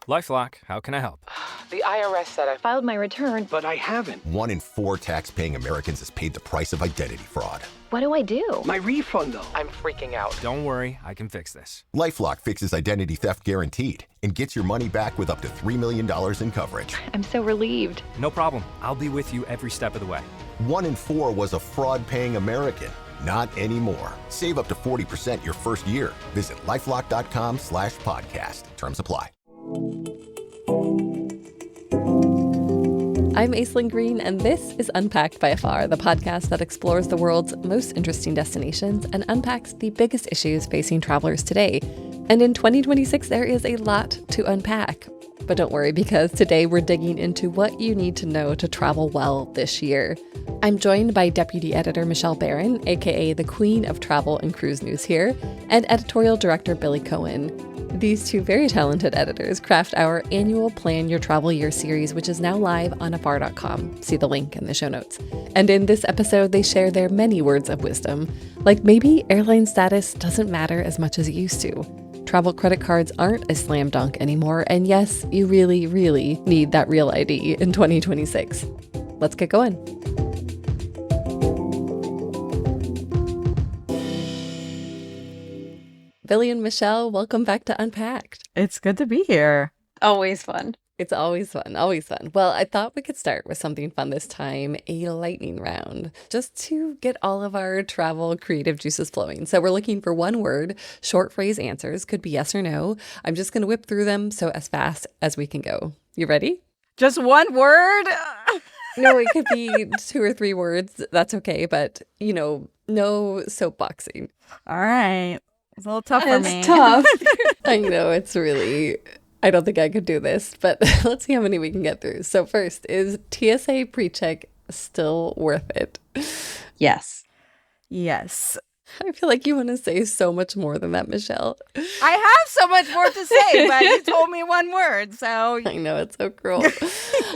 LifeLock, how can I help? The IRS said I filed my return, But I haven't. 1 in 4 tax-paying Americans has paid the price of identity fraud. What do I do? My refund, though. I'm freaking out. Don't worry, I can fix this. LifeLock fixes identity theft guaranteed and gets your money back with up to $3 million in coverage. I'm so relieved. No problem. I'll be with you every step of the way. 1 in 4 was a fraud-paying American. Not anymore. Save up to 40% your first year. Visit LifeLock.com/podcast. Terms apply. I'm Aislyn Greene, and this is Unpacked by Afar, the podcast that explores the world's most interesting destinations and unpacks the biggest issues facing travelers today. And in 2026, there is a lot to unpack. But don't worry, because today we're digging into what you need to know to travel well this year. I'm joined by Deputy Editor Michelle Barron, aka the Queen of Travel and Cruise News here, and Editorial Director Billy Cohen. These two very talented editors craft our annual Plan Your Travel Year series, which is now live on afar.com. See the link in the show notes. And in this episode, they share their many words of wisdom, like maybe airline status doesn't matter as much as it used to. Travel credit cards aren't a slam dunk anymore, and yes, you really, really need that real ID in 2026. Let's get going. Billy and Michelle, welcome back to Unpacked. It's good to be here. Always fun. It's always fun, always fun. Well, I thought we could start with something fun this time, a lightning round, just to get all of our travel creative juices flowing. So we're looking for one word, short phrase answers, could be yes or no. I'm just going to whip through them so as fast as we can go. You ready? Just one word? No, it could be 2 or 3 words. That's okay. But, no soapboxing. All right. It's a little tough for me. It's tough. I know, it's really... I don't think I could do this, but let's see how many we can get through. So first, is TSA PreCheck still worth it? Yes. Yes. I feel like you want to say so much more than that, Michelle. I have so much more to say, but you told me one word, so... I know, it's so cruel.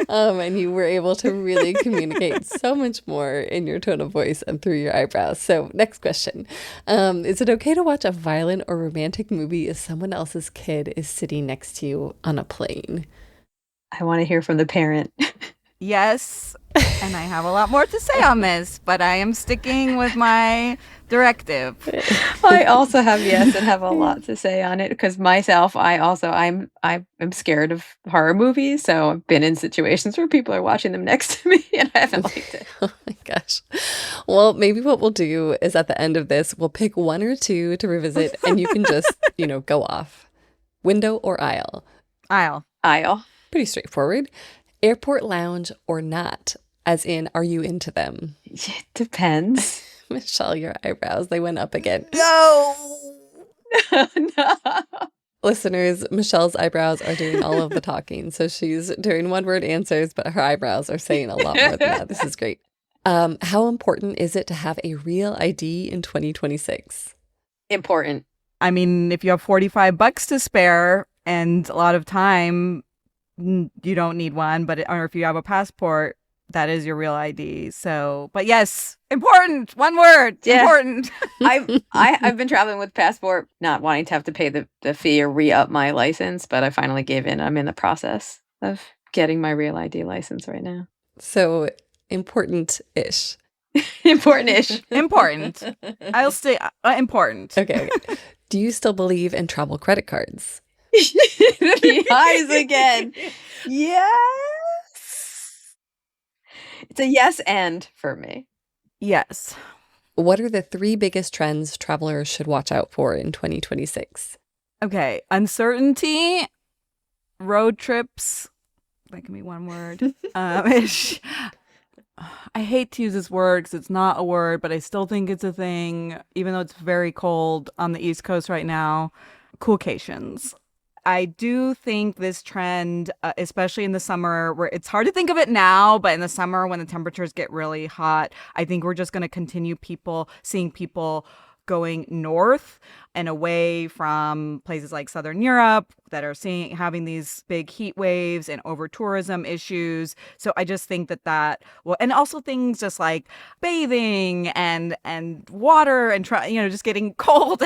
And you were able to really communicate so much more in your tone of voice and through your eyebrows. So next question. Is it okay to watch a violent or romantic movie if someone else's kid is sitting next to you on a plane? I want to hear from the parent. Yes, and I have a lot more to say on this, but I am sticking with my directive. I also have yes and have a lot to say on it because myself, I'm scared of horror movies, so I've been in situations where people are watching them next to me and I haven't liked it. Oh my gosh. Well, maybe what we'll do is at the end of this, we'll pick 1 or 2 to revisit and you can just, go off. Window or aisle? Aisle. Pretty straightforward. Airport lounge or not? As in, are you into them? It depends. Michelle, your eyebrows, they went up again. No! No. Listeners, Michelle's eyebrows are doing all of the talking. So she's doing one-word answers, but her eyebrows are saying a lot more than that. This is great. How important is it to have a real ID in 2026? Important. I mean, if you have $45 to spare and a lot of time, you don't need one, or if you have a passport, that is your real ID. So, but yes, important. One word. Yeah. Important. I've been traveling with passport, not wanting to have to pay the fee or re-up my license, but I finally gave in. I'm in the process of getting my real ID license right now. So important-ish. Important-ish. Important. I'll stay important. Okay. Do you still believe in travel credit cards? The eyes again. Yes. It's a yes and for me. Yes. What are the 3 biggest trends travelers should watch out for in 2026? Okay. Uncertainty, road trips. That can be one word. I hate to use this word because it's not a word, but I still think it's a thing, even though it's very cold on the East Coast right now. Coolcations. I do think this trend, especially in the summer, where it's hard to think of it now, but in the summer when the temperatures get really hot, I think we're just going to continue seeing people going north and away from places like Southern Europe that are having these big heat waves and over tourism issues. So I just think that well, and also things just like bathing and water and just getting cold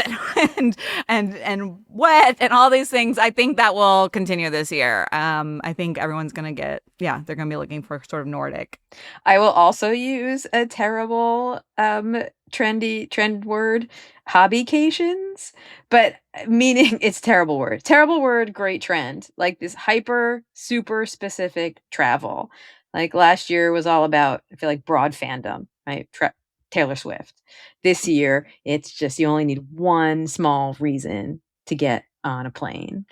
and wet and all these things. I think that will continue this year. I think everyone's gonna they're gonna be looking for sort of Nordic. I will also use a terrible trend word, hobbycations, but meaning it's terrible word, great trend, like this hyper super specific travel. Like last year was all about, I feel like, broad fandom, right? Taylor Swift. This year it's just, you only need one small reason to get on a plane.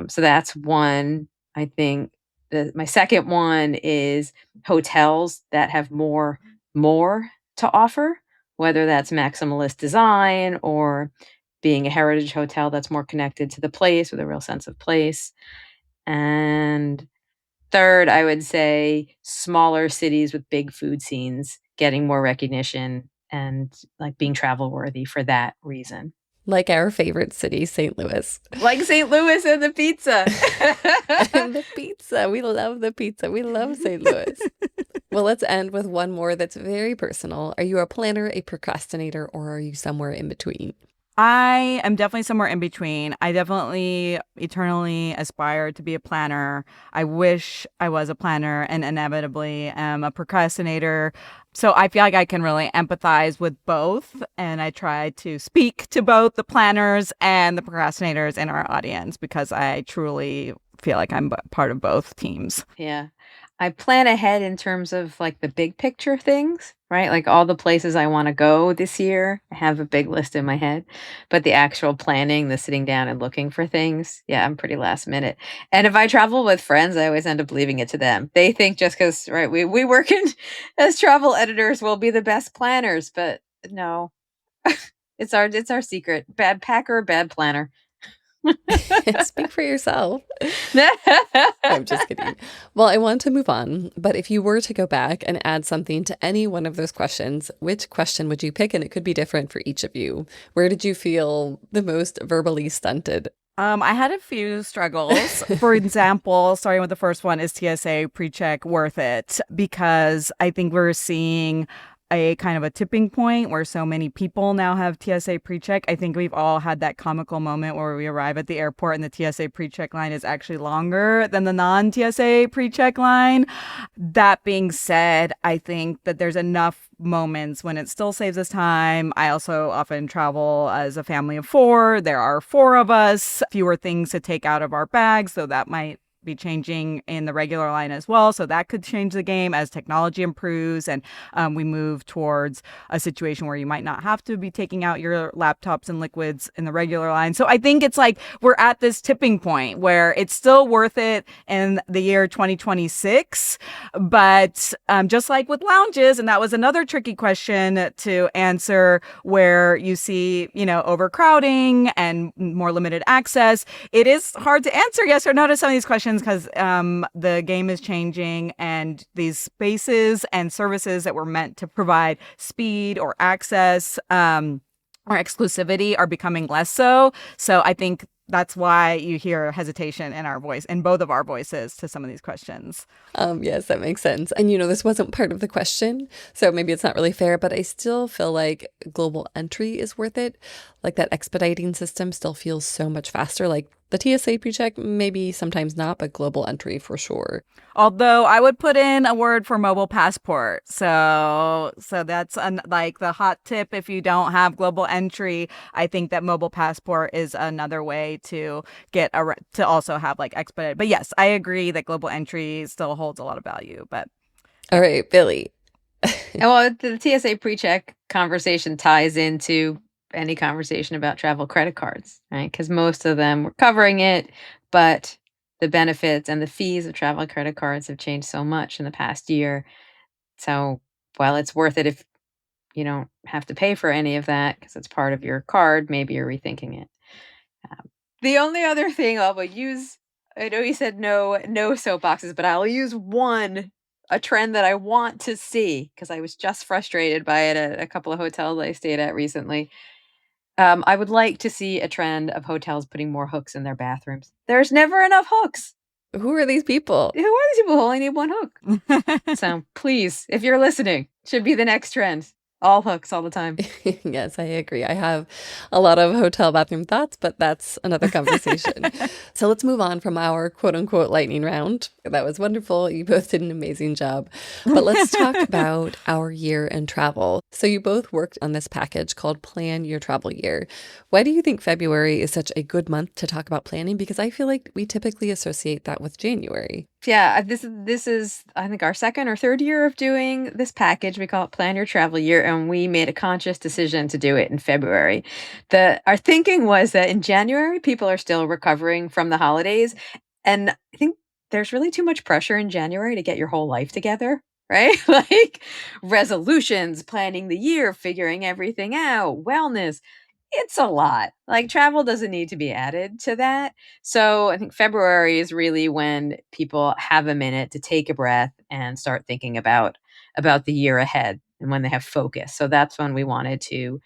So that's one. I think my second one is hotels that have more to offer, whether that's maximalist design or being a heritage hotel that's more connected to the place with a real sense of place. And third, I would say smaller cities with big food scenes getting more recognition and like being travel worthy for that reason. Like our favorite city, St. Louis. Like St. Louis and the pizza. And the pizza. We love the pizza. We love St. Louis. Well, let's end with one more that's very personal. Are you a planner, a procrastinator, or are you somewhere in between? I am definitely somewhere in between. I definitely eternally aspire to be a planner. I wish I was a planner and inevitably am a procrastinator. So I feel like I can really empathize with both. And I try to speak to both the planners and the procrastinators in our audience because I truly feel like I'm part of both teams. Yeah. I plan ahead in terms of like the big picture things, right? Like all the places I want to go this year. I have a big list in my head, but the actual planning, the sitting down and looking for things, yeah, I'm pretty last minute. And if I travel with friends, I always end up leaving it to them. They think just because, right, we work as travel editors, we'll be the best planners, but no, it's our secret. Bad packer, bad planner. Speak for yourself. I'm just kidding. Well, I want to move on, but if you were to go back and add something to any one of those questions, which question would you pick? And it could be different for each of you. Where did you feel the most verbally stunted? I had a few struggles. For example, starting with the first one, is TSA PreCheck worth it? Because I think we're seeing a kind of a tipping point where so many people now have TSA PreCheck. I think we've all had that comical moment where we arrive at the airport and the TSA PreCheck line is actually longer than the non-TSA PreCheck line. That being said, I think that there's enough moments when it still saves us time. I also often travel as a family of 4. There are 4 of us, fewer things to take out of our bags, so that might be changing in the regular line as well. So that could change the game as technology improves and we move towards a situation where you might not have to be taking out your laptops and liquids in the regular line. So I think it's like we're at this tipping point where it's still worth it in the year 2026. But just like with lounges, and that was another tricky question to answer, where you see, overcrowding and more limited access, it is hard to answer yes or no to some of these questions because the game is changing and these spaces and services that were meant to provide speed or access or exclusivity are becoming less so. So I think that's why you hear hesitation in our voice, in both of our voices, to some of these questions. Yes, that makes sense. And, this wasn't part of the question, so maybe it's not really fair, but I still feel like global entry is worth it. Like that expediting system still feels so much faster. Like the TSA PreCheck, maybe sometimes not, but global entry for sure. Although I would put in a word for mobile passport. So that's like the hot tip. If you don't have global entry, I think that mobile passport is another way to get to also have like expedited. But yes, I agree that global entry still holds a lot of value. But all right, Billy. Well, the TSA PreCheck conversation ties into any conversation about travel credit cards, right? Because most of them were covering it, but the benefits and the fees of travel credit cards have changed so much in the past year. So while it's worth it if you don't have to pay for any of that because it's part of your card, maybe you're rethinking it. The only other thing I will use, I know you said no soapboxes, but I'll use a trend that I want to see because I was just frustrated by it at a couple of hotels I stayed at recently. I would like to see a trend of hotels putting more hooks in their bathrooms. There's never enough hooks. Who are these people? Who are these people who only need one hook? So please, if you're listening, should be the next trend. All hooks all the time. Yes, I agree. I have a lot of hotel bathroom thoughts, but that's another conversation. So let's move on from our quote unquote lightning round. That was wonderful. You both did an amazing job. But let's talk about our year in travel. So you both worked on this package called Plan Your Travel Year. Why do you think February is such a good month to talk about planning? Because I feel like we typically associate that with January. Yeah, this is I think our second or third year of doing this package. We call it Plan Your Travel Year, and we made a conscious decision to do it in February. Our thinking was that in January people are still recovering from the holidays, and I think there's really too much pressure in January to get your whole life together, right? Like resolutions, planning the year, figuring everything out, wellness. It's a lot. Like travel doesn't need to be added to that. So I think February is really when people have a minute to take a breath and start thinking about the year ahead and when they have focus. So that's when we wanted to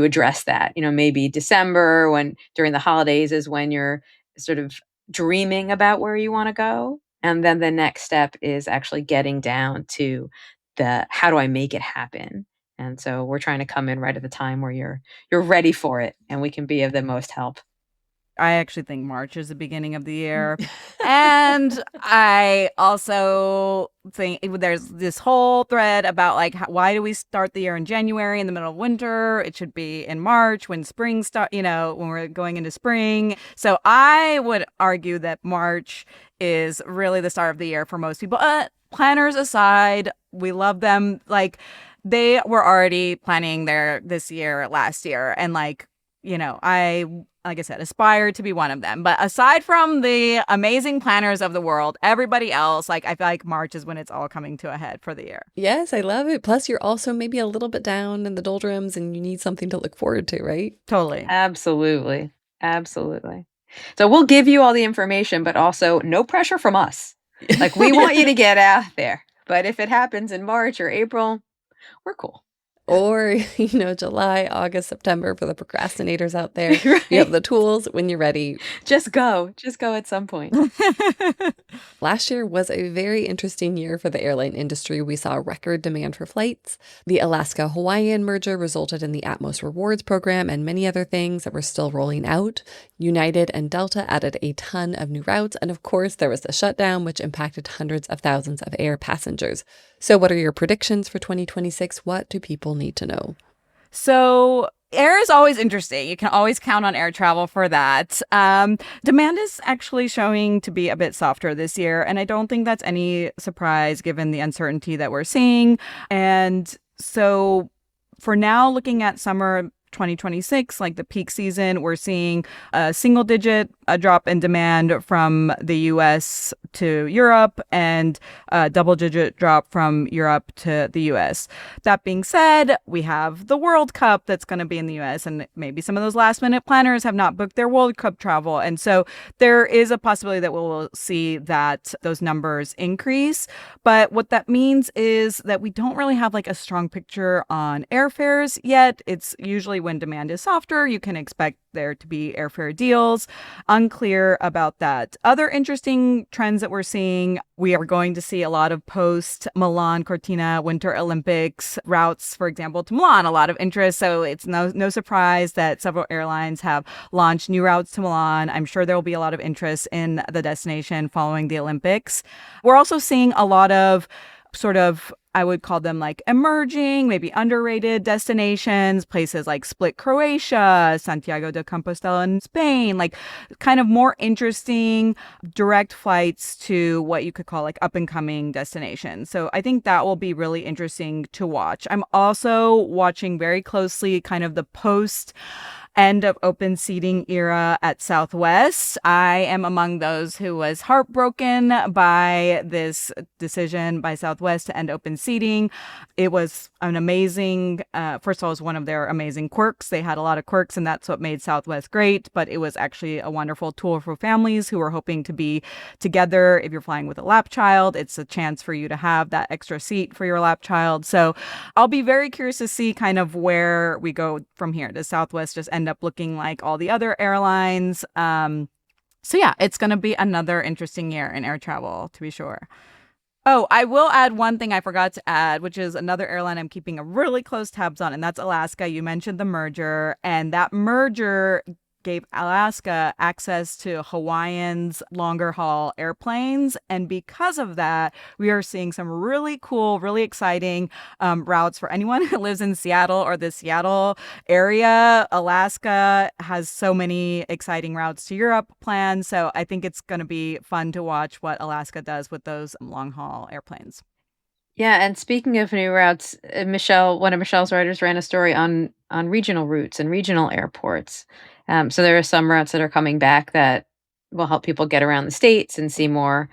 address that. Maybe December, when during the holidays, is when you're sort of dreaming about where you want to go. And then the next step is actually getting down to the how do I make it happen? And so we're trying to come in right at the time where you're ready for it and we can be of the most help. I actually think March is the beginning of the year. And I also think there's this whole thread about like, why do we start the year in January in the middle of winter? It should be in March when spring when we're going into spring. So I would argue that March is really the start of the year for most people. Planners aside, we love them. Like they were already planning this year last year. And like I said, aspire to be one of them. But aside from the amazing planners of the world, everybody else, like I feel like March is when it's all coming to a head for the year. Yes, I love it. Plus, you're also maybe a little bit down in the doldrums and you need something to look forward to, right? Totally. Absolutely. Absolutely. So we'll give you all the information, but also no pressure from us. Like we want you to get out there. But if it happens in March or April, we're cool. Or, July, August, September for the procrastinators out there. Right. You have the tools when you're ready. Just go at some point. Last year was a very interesting year for the airline industry. We saw record demand for flights. The Alaska-Hawaiian merger resulted in the Atmos Rewards program and many other things that were still rolling out. United and Delta added a ton of new routes. And of course, there was the shutdown, which impacted hundreds of thousands of air passengers. So what are your predictions for 2026? What do people need to know? So air is always interesting. You can always count on air travel for that. Demand is actually showing to be a bit softer this year. And I don't think that's any surprise given the uncertainty that we're seeing. And so for now, looking at summer 2026, like the peak season, we're seeing a single-digit drop in demand from the U.S. to Europe and a double-digit drop from Europe to the U.S. That being said, we have the World Cup that's going to be in the U.S. and maybe some of those last-minute planners have not booked their World Cup travel. And so there is a possibility that we'll see that those numbers increase. But what that means is that we don't really have like a strong picture on airfares yet. It's usually when demand is softer, you can expect there to be airfare deals. Unclear about that. Other interesting trends that we're seeing, we are going to see a lot of post-Milan Cortina Winter Olympics routes, for example, to Milan, a lot of interest. So it's no surprise that several airlines have launched new routes to Milan. I'm sure there will be a lot of interest in the destination following the Olympics. We're also seeing a lot of sort of, I would call them like emerging, maybe underrated destinations, places like Split, Croatia, Santiago de Compostela in Spain, like kind of more interesting direct flights to what you could call like up and coming destinations. So I think that will be really interesting to watch. I'm also watching very closely kind of the post end of open seating era at Southwest. I am among those who was heartbroken by this decision by Southwest to end open seating. It was an amazing, first of all, it was one of their amazing quirks. They had a lot of quirks, and that's what made Southwest great, but it was actually a wonderful tool for families who were hoping to be together. If you're flying with a lap child, it's a chance for you to have that extra seat for your lap child. So I'll be very curious to see kind of where we go from here. Does Southwest just end up looking like all the other airlines? So yeah, it's going to be another interesting year in air travel, to be sure. Oh, I will add one thing I forgot to add, which is another airline I'm keeping a really close tabs on, and that's Alaska. You mentioned the merger, and that merger gave Alaska access to Hawaiian's longer haul airplanes. And because of that, we are seeing some really cool, really exciting routes for anyone who lives in Seattle or the Seattle area. Alaska has so many exciting routes to Europe planned. So I think it's going to be fun to watch what Alaska does with those long haul airplanes. Yeah, and speaking of new routes, Michelle, one of Michelle's writers, ran a story on regional routes and regional airports. So there are some routes that are coming back that will help people get around the states and see more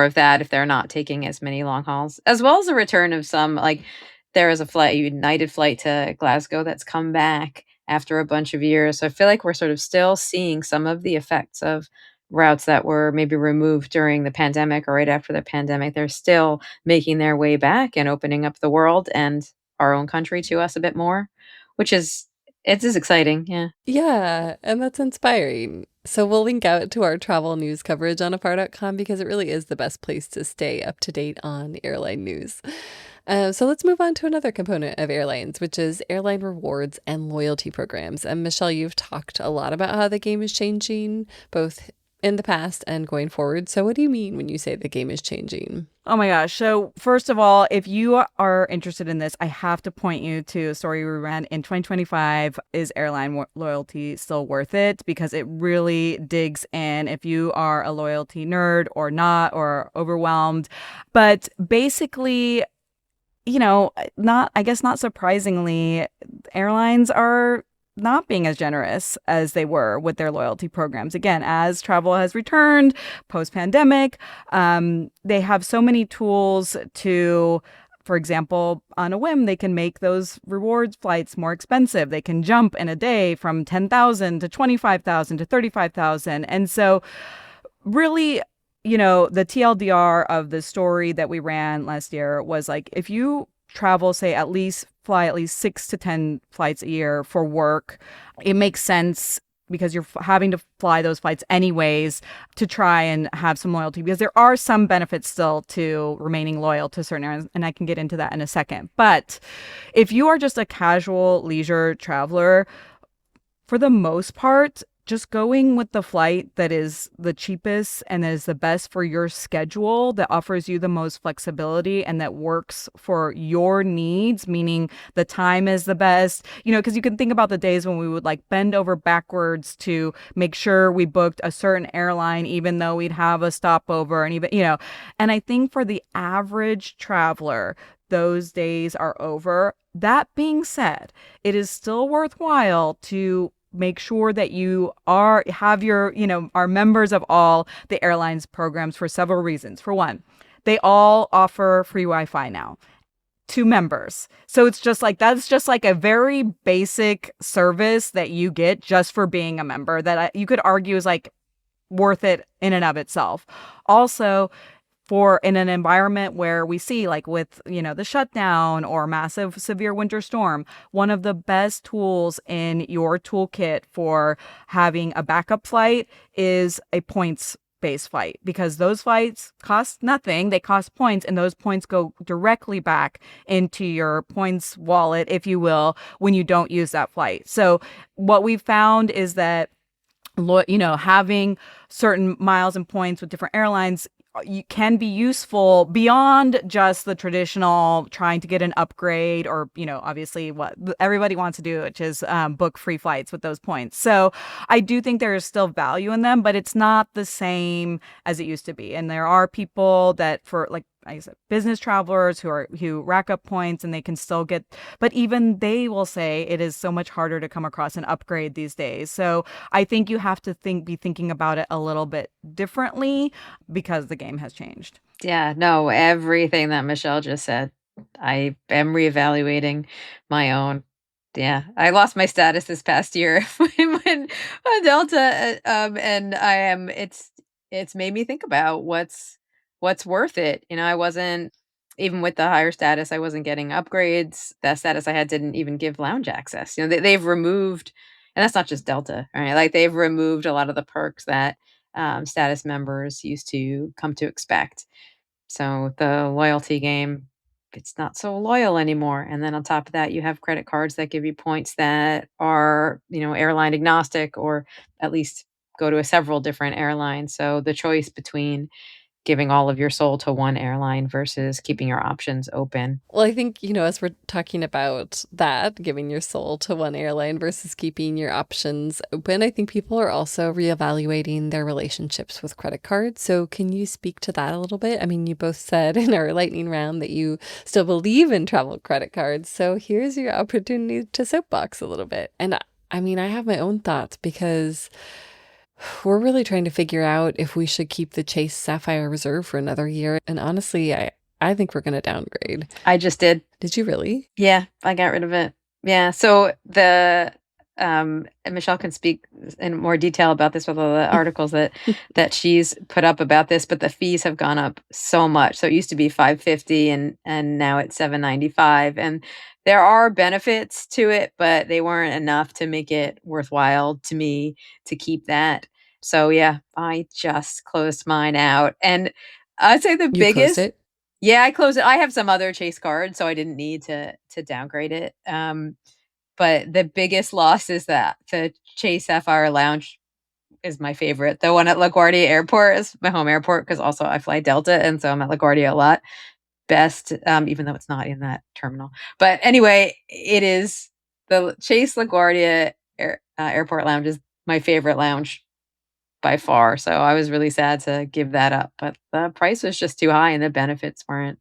of that if they're not taking as many long hauls, as well as the return of some. Like there is a United flight to Glasgow that's come back after a bunch of years. So I feel like we're sort of still seeing some of the effects of routes that were maybe removed during the pandemic or right after the pandemic. They're still making their way back and opening up the world and our own country to us a bit more, which is exciting. Yeah. Yeah, and that's inspiring. So we'll link out to our travel news coverage on afar.com because it really is the best place to stay up to date on airline news. So let's move on to another component of airlines, which is airline rewards and loyalty programs. And Michelle, you've talked a lot about how the game is changing, both in the past and going forward. So what do you mean when you say the game is changing? Oh my gosh. So first of all, if you are interested in this, I have to point you to a story we ran in 2025. Is airline loyalty still worth it? Because it really digs in if you are a loyalty nerd or not, or overwhelmed. But basically, not surprisingly, airlines are not being as generous as they were with their loyalty programs. Again, as travel has returned post-pandemic, they have so many tools to, for example, on a whim, they can make those rewards flights more expensive. They can jump in a day from 10,000 to 25,000 to 35,000. And so really, the TLDR of the story that we ran last year was like, if you travel, fly at least 6 to 10 flights a year for work, it makes sense because you're having to fly those flights anyways to try and have some loyalty, because there are some benefits still to remaining loyal to certain areas, and I can get into that in a second. But if you are just a casual leisure traveler, for the most part, just going with the flight that is the cheapest and that is the best for your schedule, that offers you the most flexibility and that works for your needs, meaning the time is the best, because you can think about the days when we would like bend over backwards to make sure we booked a certain airline, even though we'd have a stopover and even, and I think for the average traveler, those days are over. That being said, it is still worthwhile to make sure that you are members of all the airlines programs for several reasons. For one, they all offer free Wi-Fi now to members. So it's just like, that's just like a very basic service that you get just for being a member that you could argue is like worth it in and of itself. Also, for in an environment where we see like with, the shutdown or massive severe winter storm, one of the best tools in your toolkit for having a backup flight is a points-based flight, because those flights cost nothing. They cost points, and those points go directly back into your points wallet, if you will, when you don't use that flight. So what we've found is that, having certain miles and points with different airlines can be useful beyond just the traditional trying to get an upgrade or, obviously what everybody wants to do, which is book free flights with those points. So I do think there is still value in them, but it's not the same as it used to be. And there are people that I guess, business travelers who rack up points and they can still get, but even they will say it is so much harder to come across an upgrade these days. So I think you have to be thinking about it a little bit differently because the game has changed. Yeah, no, everything that Michelle just said. I am reevaluating my own. Yeah, I lost my status this past year when on Delta, and I am. It's made me think about what's worth it. I wasn't even with the higher status. I wasn't getting upgrades. That status I had didn't even give lounge access. They've removed, and that's not just Delta, right? Like they've removed a lot of the perks that status members used to come to expect. So the loyalty game, it's not so loyal anymore. And then on top of that, you have credit cards that give you points that are, airline agnostic, or at least go to several different airlines. So the choice between giving all of your soul to one airline versus keeping your options open. Well, I think, as we're talking about that, giving your soul to one airline versus keeping your options open, I think people are also reevaluating their relationships with credit cards. So can you speak to that a little bit? I mean, you both said in our lightning round that you still believe in travel credit cards. So here's your opportunity to soapbox a little bit. And I mean, I have my own thoughts because we're really trying to figure out if we should keep the Chase Sapphire Reserve for another year. And honestly, I think we're going to downgrade. I just did. Did you really? Yeah, I got rid of it. Yeah. So and Michelle can speak in more detail about this with all the articles that she's put up about this, but the fees have gone up so much. So it used to be $550 and now it's $795. And there are benefits to it, but they weren't enough to make it worthwhile to me to keep that. So yeah, I just closed mine out. And I'd say the biggest. Closed it? Yeah, I closed it. I have some other Chase cards, so I didn't need to downgrade it. But the biggest loss is that the Chase Sapphire Lounge is my favorite. The one at LaGuardia Airport is my home airport because also I fly Delta, and so I'm at LaGuardia a lot. Best, even though it's not in that terminal. But anyway, it is the Chase LaGuardia Airport Lounge is my favorite lounge by far. So I was really sad to give that up, but the price was just too high and the benefits weren't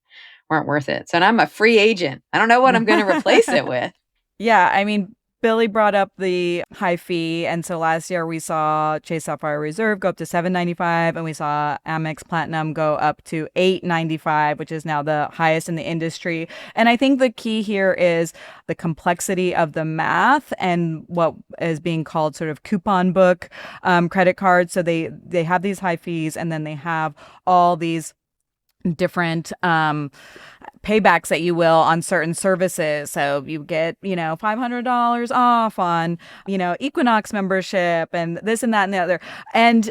worth it. So now I'm a free agent. I don't know what I'm going to replace it with. Yeah, I mean, Billy brought up the high fee, and so last year we saw Chase Sapphire Reserve go up to $795, and we saw Amex Platinum go up to $895, which is now the highest in the industry. And I think the key here is the complexity of the math and what is being called sort of coupon book credit cards. So they have these high fees, and then they have all these different paybacks that you will on certain services. So you get, $500 off on, Equinox membership and this and that and the other. And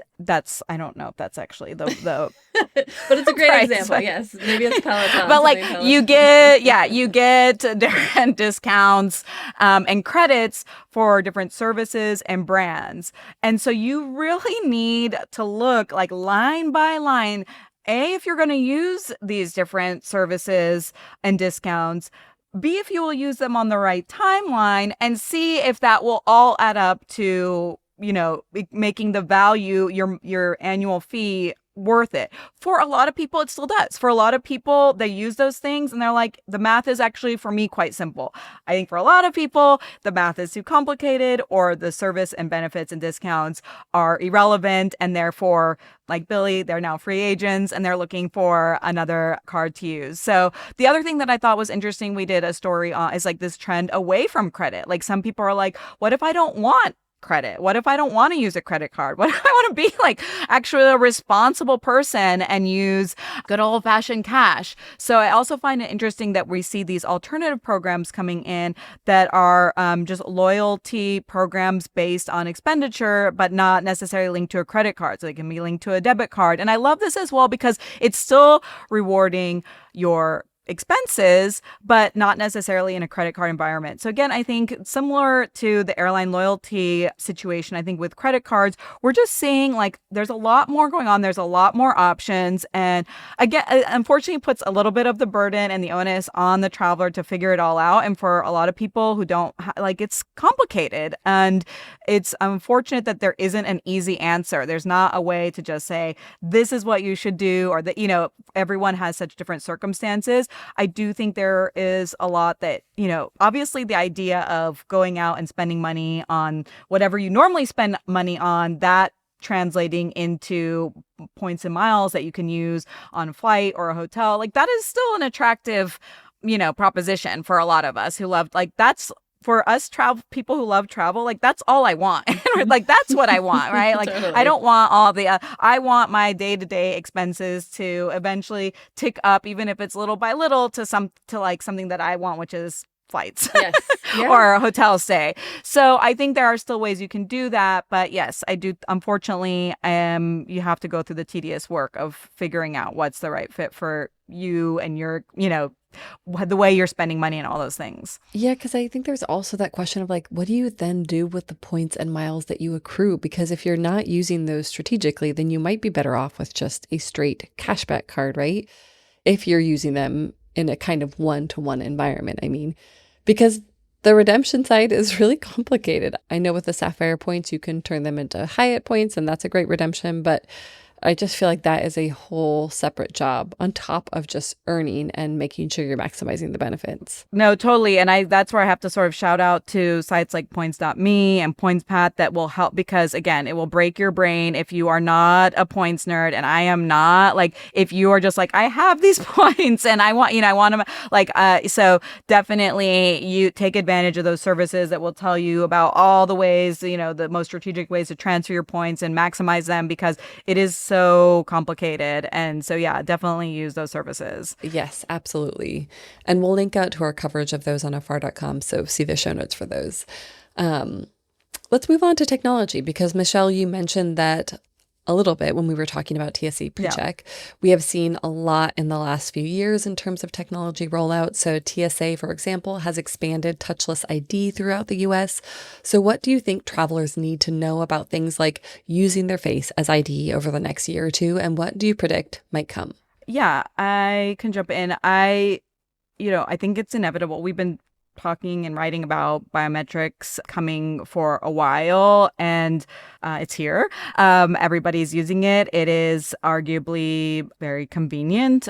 I don't know if that's actually the but it's a great price, example. Yes. Maybe it's Peloton. but like you get different discounts and credits for different services and brands. And so you really need to look like line by line, if you're going to use these different services and discounts, B, if you will use them on the right timeline, and C, if that will all add up to, making the value, your annual fee worth it. For a lot of people, it still does. For a lot of people, they use those things and they're like, the math is actually, for me, quite simple. I think for a lot of people, the math is too complicated, or the service and benefits and discounts are irrelevant. And therefore, like Billy, they're now free agents and they're looking for another card to use. So the other thing that I thought was interesting, we did a story on, is like this trend away from credit. Like some people are like, what if I don't want credit? What if I don't want to use a credit card? What if I want to be like actually a responsible person and use good old fashioned cash? So I also find it interesting that we see these alternative programs coming in that are just loyalty programs based on expenditure, but not necessarily linked to a credit card. So they can be linked to a debit card. And I love this as well because it's still rewarding your expenses, but not necessarily in a credit card environment. So again, I think similar to the airline loyalty situation, I think with credit cards, we're just seeing like there's a lot more going on. There's a lot more options. And again, unfortunately puts a little bit of the burden and the onus on the traveler to figure it all out. And for a lot of people who don't like, it's complicated, and it's unfortunate that there isn't an easy answer. There's not a way to just say, this is what you should do, or that, everyone has such different circumstances. I do think there is a lot that, obviously the idea of going out and spending money on whatever you normally spend money on, that translating into points and miles that you can use on a flight or a hotel, like that is still an attractive, proposition for a lot of us who love, like that's for us people who love travel, like that's all I want. Like that's what I want, right? Like totally. I don't want all the I want my day-to-day expenses to eventually tick up, even if it's little by little, to something that I want, which is flights. Yes. Yeah. Or a hotel stay. So I think there are still ways you can do that, but yes, I do. Unfortunately, you have to go through the tedious work of figuring out what's the right fit for you and your, the way you're spending money and all those things. Yeah, because I think there's also that question of like, what do you then do with the points and miles that you accrue? Because if you're not using those strategically, then you might be better off with just a straight cashback card, right? If you're using them in a kind of one-to-one environment, I mean, because the redemption side is really complicated. I know with the Sapphire points, you can turn them into Hyatt points, and that's a great redemption, but I just feel like that is a whole separate job on top of just earning and making sure you're maximizing the benefits. No, totally. And that's where I have to sort of shout out to sites like points.me and PointsPath that will help, because again, it will break your brain if you are not a points nerd, and I am not. Like if you are just like, I have these points and I want them, like, so definitely you take advantage of those services that will tell you about all the ways, the most strategic ways to transfer your points and maximize them, because it is so complicated. And so, yeah, definitely use those services. Yes, absolutely. And we'll link out to our coverage of those on afar.com. So see the show notes for those. Let's move on to technology, because Michelle, you mentioned that a little bit when we were talking about TSA PreCheck. Yeah. We have seen a lot in the last few years in terms of technology rollout. So TSA, for example, has expanded touchless ID throughout the US. So what do you think travelers need to know about things like using their face as ID over the next year or two? And what do you predict might come? Yeah, I can jump in. I think it's inevitable. We've been talking and writing about biometrics coming for a while, and it's here. Everybody's using it. It is arguably very convenient.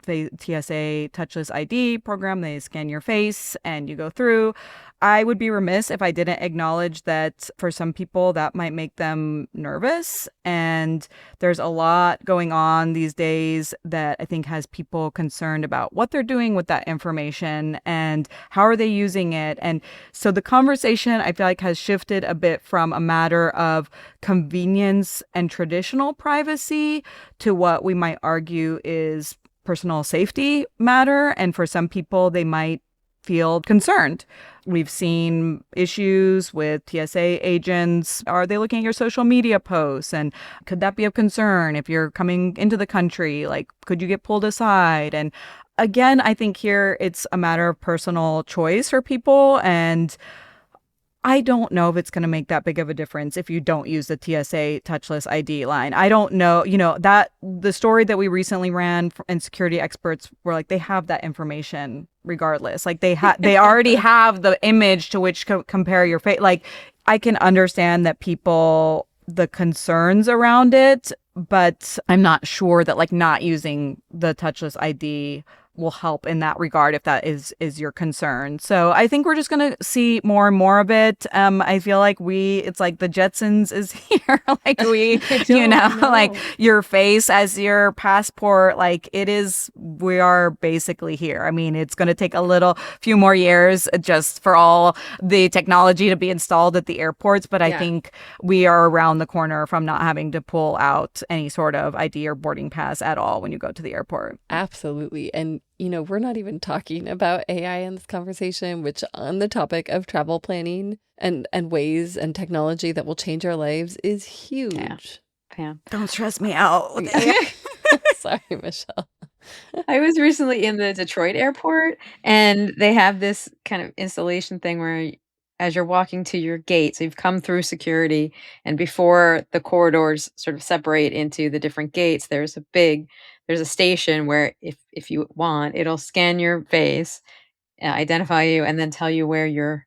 The TSA touchless ID program, they scan your face and you go through. I would be remiss if I didn't acknowledge that for some people that might make them nervous. And there's a lot going on these days that I think has people concerned about what they're doing with that information and how are they using it. And so the conversation, I feel like, has shifted a bit from a matter of convenience and traditional privacy to what we might argue is personal safety matter. And for some people, they might feel concerned. We've seen issues with TSA agents. Are they looking at your social media posts? And could that be of concern if you're coming into the country? Like, could you get pulled aside? And again, I think here it's a matter of personal choice for people. And I don't know if it's going to make that big of a difference if you don't use the TSA touchless ID line. I don't know, that the story that we recently ran and security experts were like, they have that information regardless. Like they already have the image to which compare your face. Like I can understand that the concerns around it, but I'm not sure that like not using the touchless ID will help in that regard if that is your concern. So I think we're just going to see more and more of it. I feel like it's like the Jetsons is here. Like like your face as your passport, like we are basically here. I mean, it's going to take a few more years just for all the technology to be installed at the airports. But I think we are around the corner from not having to pull out any sort of ID or boarding pass at all when you go to the airport. Absolutely. And we're not even talking about AI in this conversation, which on the topic of travel planning and ways and technology that will change our lives is huge. Yeah. Don't stress me out. Sorry, Michelle. I was recently in the Detroit airport, and they have this kind of installation thing where as you're walking to your gate, so you've come through security, and before the corridors sort of separate into the different gates, there's a station where if you want, it'll scan your face, identify you, and then tell you where your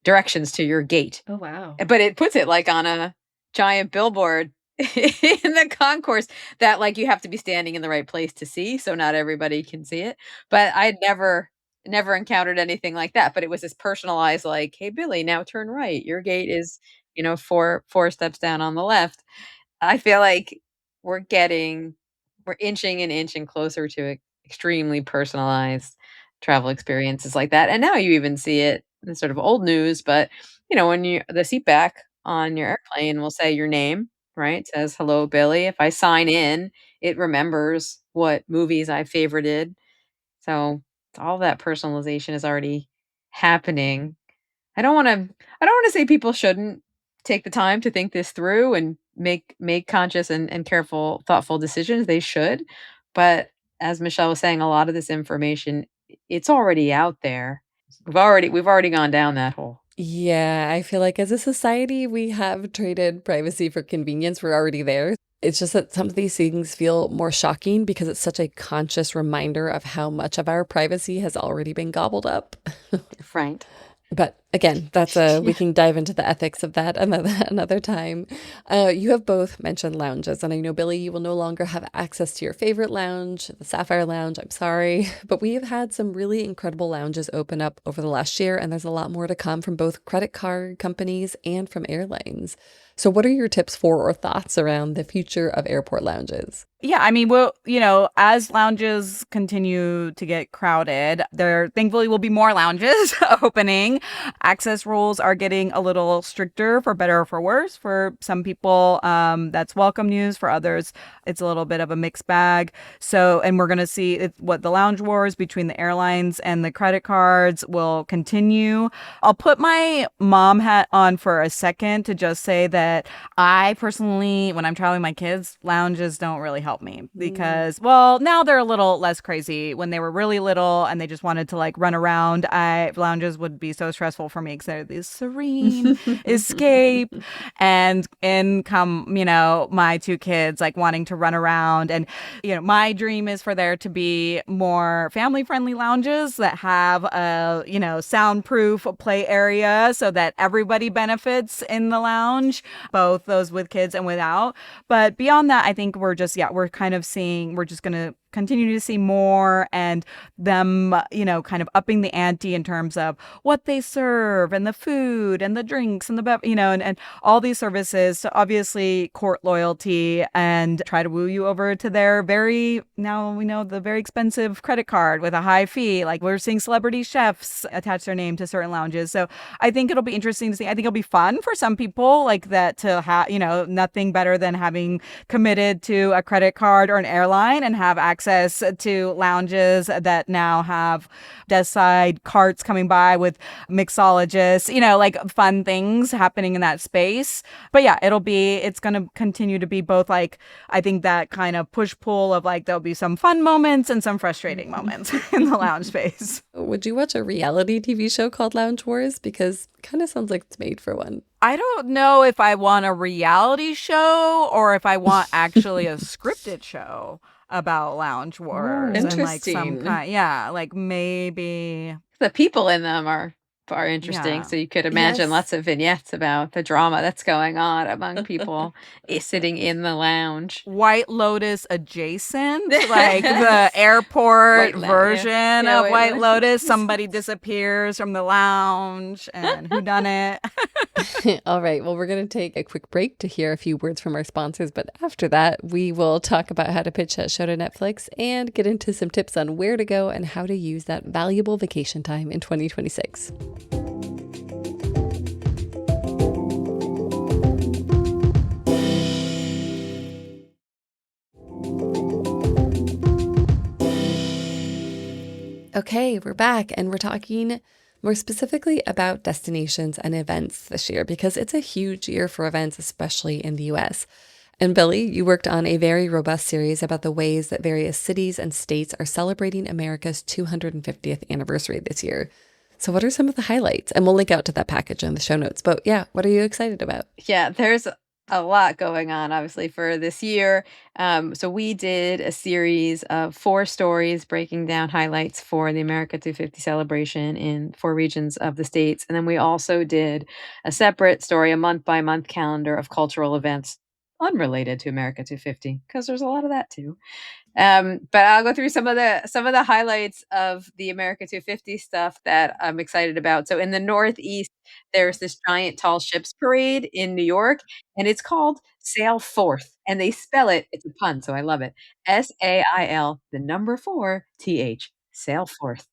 directions to your gate. Oh, wow. But it puts it like on a giant billboard in the concourse that like you have to be standing in the right place to see, so not everybody can see it. But I'd never encountered anything like that. But it was this personalized, like, hey Billy, now turn right. Your gate is, four steps down on the left. I feel like we're inching and inching closer to extremely personalized travel experiences like that. And now you even see it in sort of old news, but when the seat back on your airplane will say your name, right? It says hello Billy. If I sign in, it remembers what movies I favorited. So all that personalization is already happening. I don't want to say people shouldn't take the time to think this through and make conscious and careful, thoughtful decisions. They should. But as Michelle was saying, a lot of this information, it's already out there. We've already gone down that hole. Yeah, I feel like as a society, we have traded privacy for convenience. We're already there. It's just that some of these things feel more shocking because it's such a conscious reminder of how much of our privacy has already been gobbled up. Right. But again, we can dive into the ethics of that another time. You have both mentioned lounges, and I know, Billy, you will no longer have access to your favorite lounge, the Sapphire Lounge. I'm sorry, but we have had some really incredible lounges open up over the last year, and there's a lot more to come from both credit card companies and from airlines. So what are your tips for or thoughts around the future of airport lounges? Yeah, I mean, as lounges continue to get crowded, there thankfully will be more lounges opening. Access rules are getting a little stricter, for better or for worse. For some people, that's welcome news. For others, it's a little bit of a mixed bag. So, and we're going to see what the lounge wars between the airlines and the credit cards will continue. I'll put my mom hat on for a second to just say that I personally, when I'm traveling my kids, lounges don't really help me because, now they're a little less crazy. When they were really little and they just wanted to like run around, lounges would be so stressful for me because they're this serene escape. And in come, my two kids like wanting to run around. And, my dream is for there to be more family friendly lounges that have a, soundproof play area so that everybody benefits in the lounge, both those with kids and without. But beyond that, I think we're just going to continue to see more and them, kind of upping the ante in terms of what they serve and the food and the drinks and and all these services. So obviously court loyalty and try to woo you over to their the very expensive credit card with a high fee. Like we're seeing celebrity chefs attach their name to certain lounges. So I think it'll be interesting to see. I think it'll be fun for some people like that to have, nothing better than having committed to a credit card or an airline and have access to lounges that now have desk side carts coming by with mixologists, like fun things happening in that space. But yeah, it's going to continue to be both like, I think that kind of push pull of like, there'll be some fun moments and some frustrating moments in the lounge space. Would you watch a reality TV show called Lounge Wars? Because it kind of sounds like it's made for one. I don't know if I want a reality show or if I want actually a scripted show about lounge wars. Interesting. And like some kind, like maybe The people in them are interesting. Yeah. So you could imagine lots of vignettes about the drama that's going on among people sitting in the lounge. White Lotus adjacent, like the airport version of White Lotus. Somebody disappears from the lounge and whodunit. All right. Well, we're going to take a quick break to hear a few words from our sponsors. But after that, we will talk about how to pitch that show to Netflix and get into some tips on where to go and how to use that valuable vacation time in 2026. Okay, we're back and we're talking more specifically about destinations and events this year because it's a huge year for events, especially in the US. And Billy, you worked on a very robust series about the ways that various cities and states are celebrating America's 250th anniversary this year. So what are some of the highlights? And we'll link out to that package in the show notes. But yeah, what are you excited about? Yeah, there's a lot going on, obviously, for this year. So we did a series of 4 stories breaking down highlights for the America 250 celebration in 4 regions of the states. And then we also did a separate story, a month-by-month calendar of cultural events unrelated to America 250, because there's a lot of that too. But I'll go through some of the highlights of the America 250 stuff that I'm excited about. So in the Northeast, there's this giant tall ships parade in New York, and it's called Sail Forth, and they spell it. It's a pun, so I love it. SAIL, the number 4 TH, Sail Forth.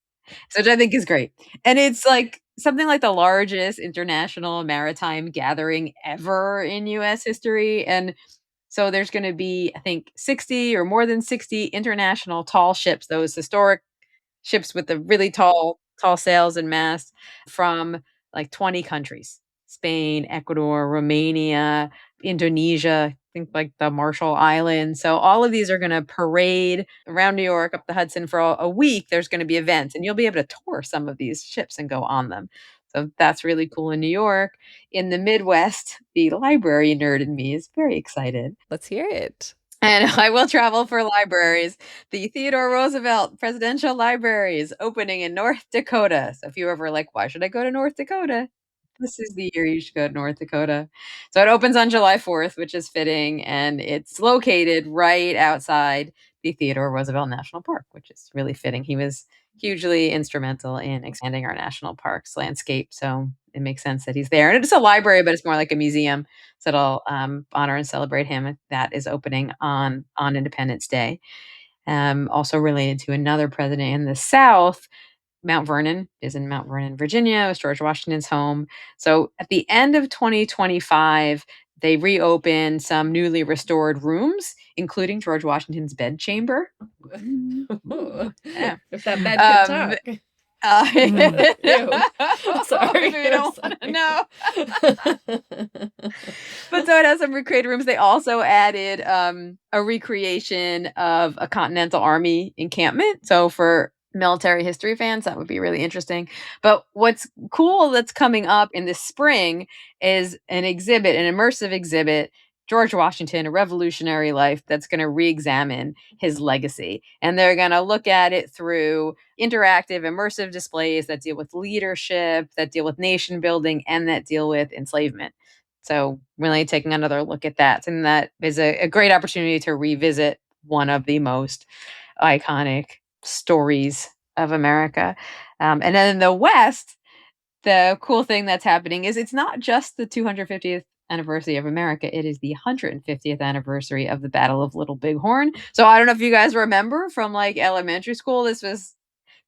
So which I think is great, and it's like something like the largest international maritime gathering ever in U.S. history, and so there's going to be, I think, 60 or more than 60 international tall ships, those historic ships with the really tall sails and masts from like 20 countries. Spain, Ecuador, Romania, Indonesia, I think like the Marshall Islands. So all of these are going to parade around New York up the Hudson for a week. There's going to be events, and you'll be able to tour some of these ships and go on them. So that's really cool in New York. In the Midwest, the library nerd in me is very excited. Let's hear it. And I will travel for libraries. The Theodore Roosevelt Presidential Library is opening in North Dakota. So if you ever like, why should I go to North Dakota? This is the year you should go to North Dakota. So it opens on July 4th, which is fitting. And it's located right outside the Theodore Roosevelt National Park, which is really fitting. He was hugely instrumental in expanding our national parks landscape. So it makes sense that he's there. And it's a library, but it's more like a museum. So it'll honor and celebrate him. That is opening on Independence Day. Also related to another president in the South, Mount Vernon is in Mount Vernon, Virginia. It's George Washington's home. So at the end of 2025, they reopened some newly restored rooms, including George Washington's bedchamber. Yeah. If that bed could talk. Sorry. Maybe I don't want to know. But so it has some recreated rooms. They also added a recreation of a Continental Army encampment. So for military history fans, that would be really interesting. But what's cool that's coming up in this spring is an immersive exhibit, George Washington, A Revolutionary Life, that's going to re-examine his legacy. And they're going to look at it through interactive, immersive displays that deal with leadership, that deal with nation building, and that deal with enslavement. So really taking another look at that. And that is a great opportunity to revisit one of the most iconic stories of America. And then in the West, the cool thing that's happening is it's not just the 250th anniversary of America. It is the 150th anniversary of the Battle of Little Bighorn. So I don't know if you guys remember from like elementary school, this was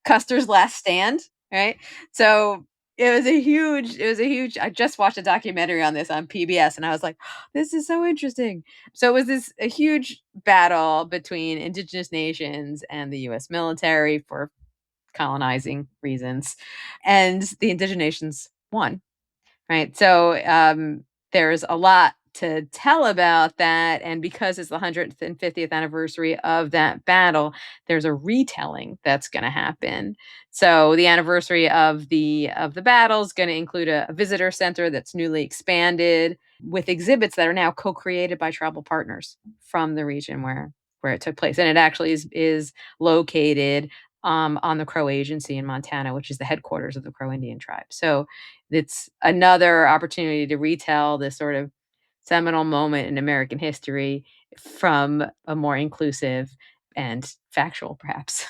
Custer's last stand, right? So it was a huge, I just watched a documentary on this on PBS and I was like, this is so interesting. So it was a huge battle between indigenous nations and the US military for colonizing reasons. And the indigenous nations won, right? So there's a lot to tell about that. And because it's the 150th anniversary of that battle, there's a retelling that's going to happen. So the anniversary of the battle is going to include a visitor center that's newly expanded with exhibits that are now co-created by tribal partners from the region where it took place. And it actually is located on the Crow Agency in Montana, which is the headquarters of the Crow Indian tribe. So it's another opportunity to retell this sort of seminal moment in American history from a more inclusive and factual, perhaps,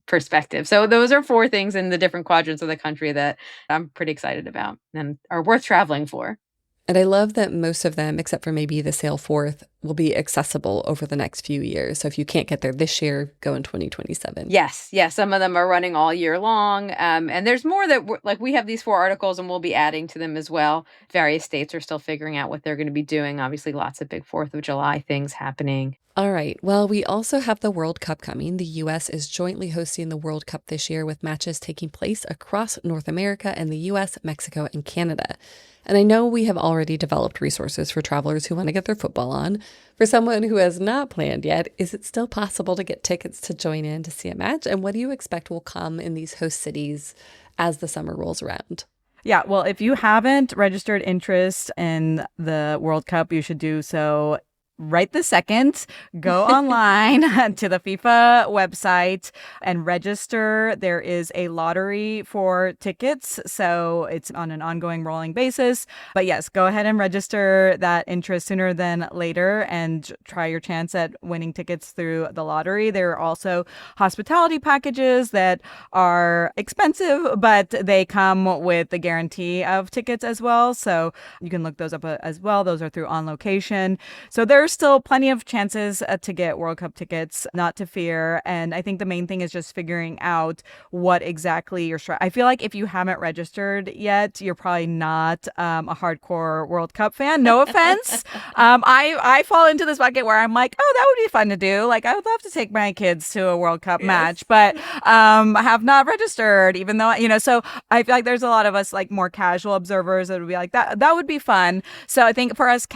perspective. So those are 4 things in the different quadrants of the country that I'm pretty excited about and are worth traveling for. And I love that most of them, except for maybe the Sail Forth, will be accessible over the next few years. So if you can't get there this year, go in 2027. Yes. Some of them are running all year long. And there's more that, we have these 4 articles and we'll be adding to them as well. Various states are still figuring out what they're going to be doing. Obviously, lots of big 4th of July things happening. All right. Well, we also have the World Cup coming. The U.S. is jointly hosting the World Cup this year with matches taking place across North America and the U.S., Mexico, and Canada. And I know we have already developed resources for travelers who want to get their football on. For someone who has not planned yet, is it still possible to get tickets to join in to see a match? And what do you expect will come in these host cities as the summer rolls around? Yeah, well, if you haven't registered interest in the World Cup, you should do so right this second. Go online to the FIFA website and register. There is a lottery for tickets, so it's on an ongoing rolling basis. But yes, go ahead and register that interest sooner than later and try your chance at winning tickets through the lottery. There are also hospitality packages that are expensive, but they come with the guarantee of tickets as well. So you can look those up as well. Those are through On Location. So there's still plenty of chances to get World Cup tickets, not to fear. And I think the main thing is just figuring out what exactly you're I feel like if you haven't registered yet, you're probably not a hardcore World Cup fan. No offense. I fall into this bucket where I'm like, oh, that would be fun to do. Like, I would love to take my kids to a World Cup match, but I have not registered, even though, so I feel like there's a lot of us like more casual observers that would be like, that would be fun. So I think for us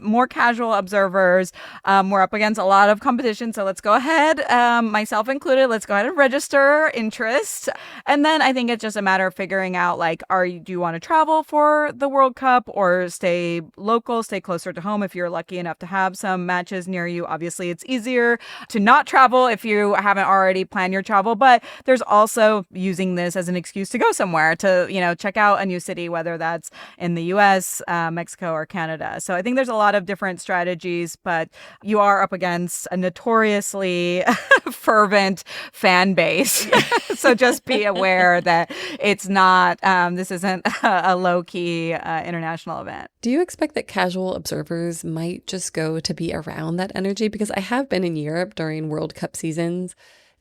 more casual observers, we're up against a lot of competition. So let's go ahead, myself included, let's go ahead and register interest. And then I think it's just a matter of figuring out, like, do you want to travel for the World Cup or stay local, stay closer to home if you're lucky enough to have some matches near you? Obviously, it's easier to not travel if you haven't already planned your travel, but there's also using this as an excuse to go somewhere to, check out a new city, whether that's in the US, Mexico, or Canada. So I think there's a lot of different strategies, but you are up against a notoriously fervent fan base. So just be aware that it's not, this isn't a low-key international event. Do you expect that casual observers might just go to be around that energy? Because I have been in Europe during World Cup seasons.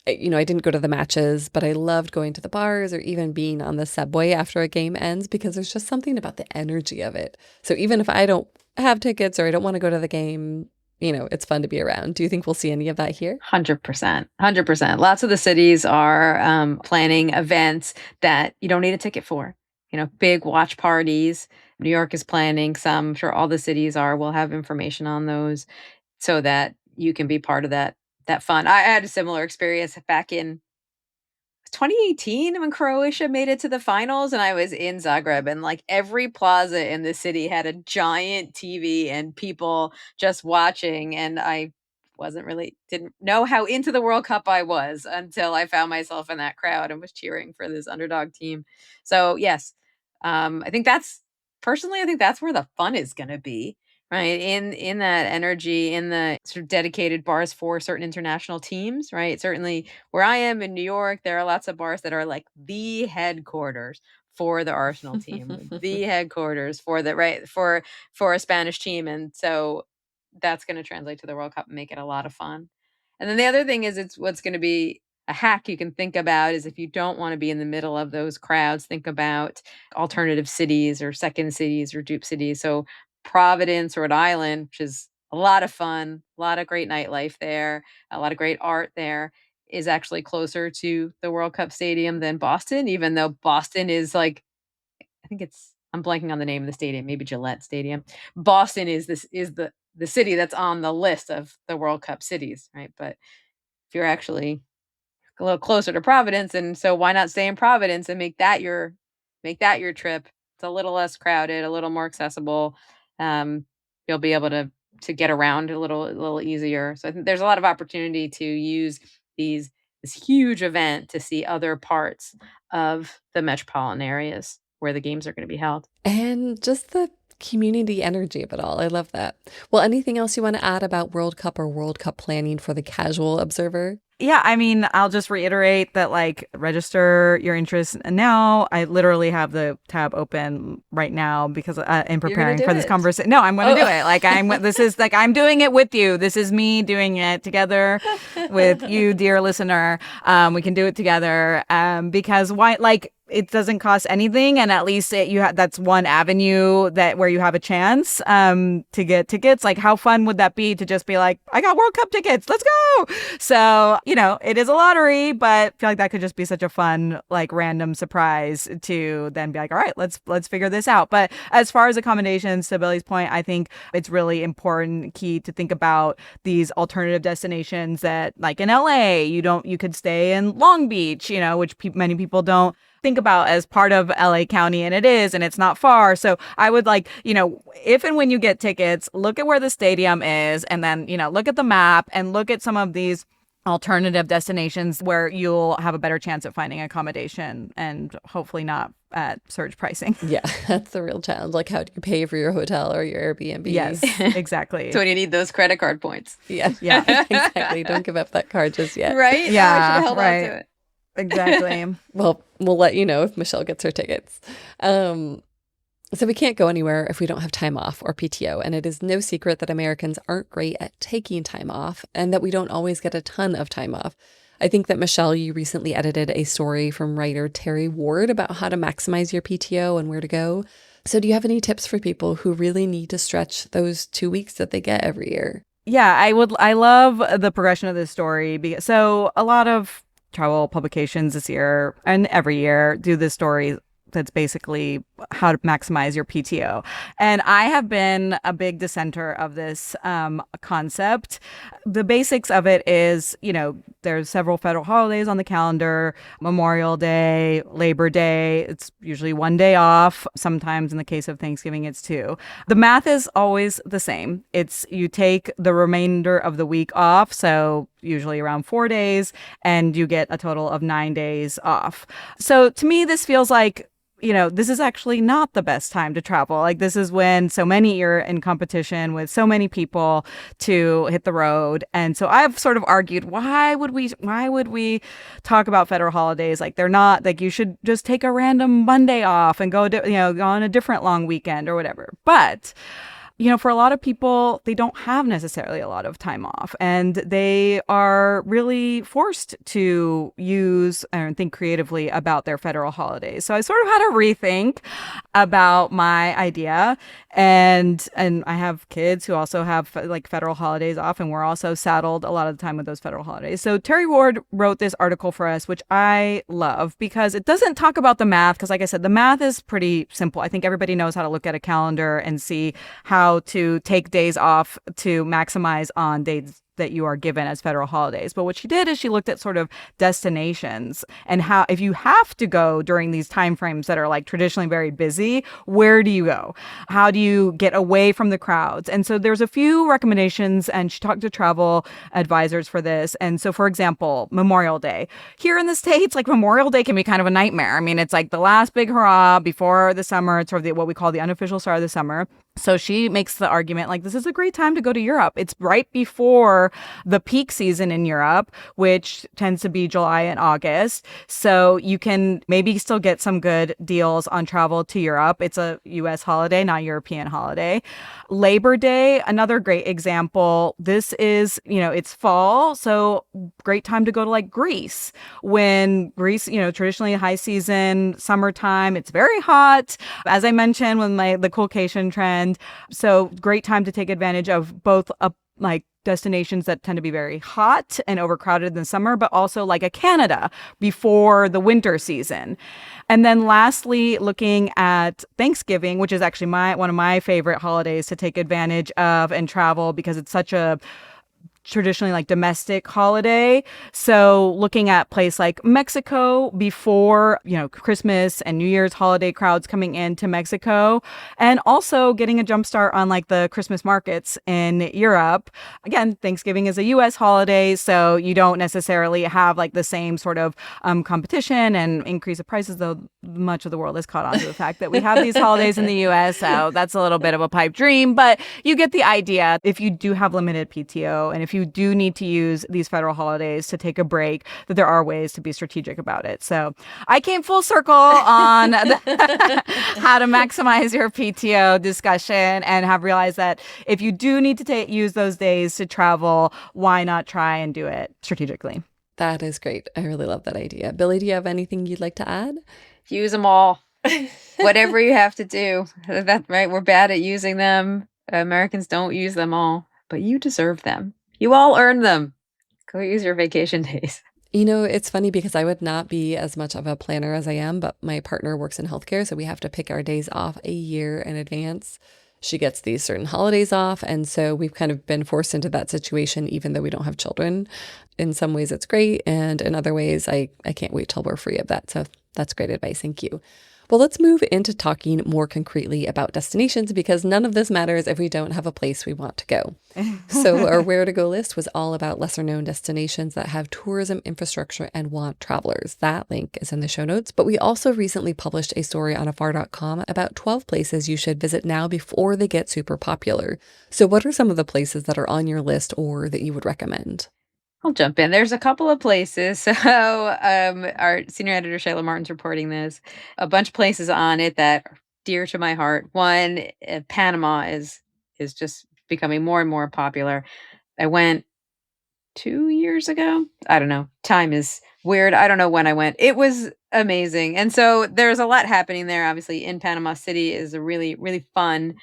I didn't go to the matches, but I loved going to the bars or even being on the subway after a game ends because there's just something about the energy of it. So even if I don't have tickets or I don't want to go to the game, it's fun to be around. Do you think we'll see any of that here? 100%. 100%. Lots of the cities are planning events that you don't need a ticket for. Big watch parties. New York is planning some. I'm sure all the cities are. We'll have information on those so that you can be part of that fun. I had a similar experience back in 2018 when Croatia made it to the finals, and I was in Zagreb, and like every plaza in the city had a giant TV and people just watching, and I didn't know how into the World Cup I was until I found myself in that crowd and was cheering for this underdog team. So yes, I think that's where the fun is going to be. Right. In that energy, in the sort of dedicated bars for certain international teams, right? Certainly where I am in New York, there are lots of bars that are like the headquarters for the Arsenal team, the headquarters for for a Spanish team. And so that's going to translate to the World Cup and make it a lot of fun. And then the other thing is what's going to be a hack you can think about is if you don't want to be in the middle of those crowds, think about alternative cities or second cities or dupe cities. So Providence, Rhode Island, which is a lot of fun, a lot of great nightlife there, a lot of great art there, is actually closer to the World Cup stadium than Boston, even though Boston is like, I'm blanking on the name of the stadium, maybe Gillette Stadium. Boston is the city that's on the list of the World Cup cities, right? But if you're actually a little closer to Providence, and so why not stay in Providence and make that your trip? It's a little less crowded, a little more accessible. You'll be able to get around a little easier. So I think there's a lot of opportunity to use this huge event to see other parts of the metropolitan areas where the games are going to be held. And just the community energy of it all. I love that. Well, anything else you want to add about World Cup or World Cup planning for the casual observer? Yeah, I mean, I'll just reiterate that, like, register your interest now. I literally have the tab open right now because in preparing for this conversation. No, I'm going to do it. Like, I'm doing it with you. This is me doing it together with you, dear listener. We can do it together because why? Like, it doesn't cost anything, and at least that's one avenue where you have a chance to get tickets. Like, how fun would that be to just be like, I got World Cup tickets, let's go. So, it is a lottery, but I feel like that could just be such a fun, like, random surprise to then be like, all right, let's figure this out. But as far as accommodations, to Billy's point, I think it's really important, key to think about these alternative destinations that, like in LA, you could stay in Long Beach, which many people don't think about as part of LA County, and it is, and it's not far. So I would if and when you get tickets, look at where the stadium is, and then, look at the map and look at some of these alternative destinations where you'll have a better chance at finding accommodation and hopefully not at surge pricing. Yeah, that's the real challenge. Like, how do you pay for your hotel or your Airbnb? Yes, exactly. So when you need those credit card points. Yeah, exactly. Don't give up that card just yet. Right? Yeah, I should have held on to it. Exactly. Well, we'll let you know if Michelle gets her tickets. So we can't go anywhere if we don't have time off or PTO. And it is no secret that Americans aren't great at taking time off and that we don't always get a ton of time off. I think that, Michelle, you recently edited a story from writer Terry Ward about how to maximize your PTO and where to go. So do you have any tips for people who really need to stretch those 2 weeks that they get every year? Yeah, I love the progression of this story. So a lot of travel publications this year and every year do this story that's basically how to maximize your PTO. And I have been a big dissenter of this concept. The basics of it is, there's several federal holidays on the calendar: Memorial Day, Labor Day. It's usually 1 day off. Sometimes in the case of Thanksgiving, it's 2. The math is always the same. It's you take the remainder of the week off, so usually around 4 days, and you get a total of 9 days off. So to me, this feels like, this is actually not the best time to travel. Like, this is when so many you're in competition with so many people to hit the road. And so I've sort of argued, why would we talk about federal holidays? Like, they're not, like, you should just take a random Monday off and go on a different long weekend or whatever. But for a lot of people, they don't have necessarily a lot of time off, and they are really forced to use and think creatively about their federal holidays. So I sort of had a rethink about my idea, and I have kids who also have like federal holidays off, and we're also saddled a lot of the time with those federal holidays. So Terry Ward wrote this article for us, which I love because it doesn't talk about the math, because like I said, the math is pretty simple. I think everybody knows how to look at a calendar and see how to take days off to maximize on days that you are given as federal holidays. But what she did is she looked at sort of destinations and how, if you have to go during these timeframes that are like traditionally very busy, where do you go? How do you get away from the crowds? And so there's a few recommendations, and she talked to travel advisors for this. And so, for example, Memorial Day. Here in the States, like, Memorial Day can be kind of a nightmare. I mean, it's like the last big hurrah before the summer. It's sort of what we call the unofficial start of the summer. So she makes the argument, like, this is a great time to go to Europe. It's right before the peak season in Europe, which tends to be July and August. So you can maybe still get some good deals on travel to Europe. It's a U.S. holiday, not European holiday. Labor Day, another great example. This is, it's fall, so great time to go to like Greece. When Greece, traditionally high season, summertime, it's very hot. As I mentioned, with the coolcation trend. So great time to take advantage of both destinations that tend to be very hot and overcrowded in the summer, but also like a Canada before the winter season. And then lastly, looking at Thanksgiving, which is actually one of my favorite holidays to take advantage of and travel because it's such a traditionally like domestic holiday. So looking at place like Mexico before, Christmas and New Year's holiday crowds coming into Mexico, and also getting a jump start on like the Christmas markets in Europe. Again, Thanksgiving is a US holiday, so you don't necessarily have like the same sort of competition and increase of prices, though much of the world has caught on to the fact that we have these holidays in the US, so that's a little bit of a pipe dream, but you get the idea. If you do have limited PTO, and if if you do need to use these federal holidays to take a break, that there are ways to be strategic about it. So I came full circle on how to maximize your PTO discussion, and have realized that if you do need to use those days to travel, why not try and do it strategically? That is great. I really love that idea. Billy, do you have anything you'd like to add? Use them all. Whatever you have to do. That's right. We're bad at using them. Americans don't use them all, but you deserve them. You all earn them. Go use your vacation days. You know, it's funny because I would not be as much of a planner as I am, but my partner works in healthcare, so we have to pick our days off a year in advance. She gets these certain holidays off, and so we've kind of been forced into that situation even though we don't have children. In some ways it's great, and in other ways I can't wait till we're free of that. So that's great advice. Thank you. Well, let's move into talking more concretely about destinations, because none of this matters if we don't have a place we want to go. So our where to go list was all about lesser known destinations that have tourism infrastructure and want travelers. That link is in the show notes. But we also recently published a story on Afar.com about 12 places you should visit now before they get super popular. So what are some of the places that are on your list or that you would recommend? I'll jump in. There's a couple of places. So our senior editor, Shayla Martin's reporting this. A bunch of places on it that are dear to my heart. One, Panama is just becoming more and more popular. I went 2 years ago. I don't know. Time is weird. I don't know when I went. It was amazing. And so there's a lot happening there. Obviously, in Panama City is a really, really fun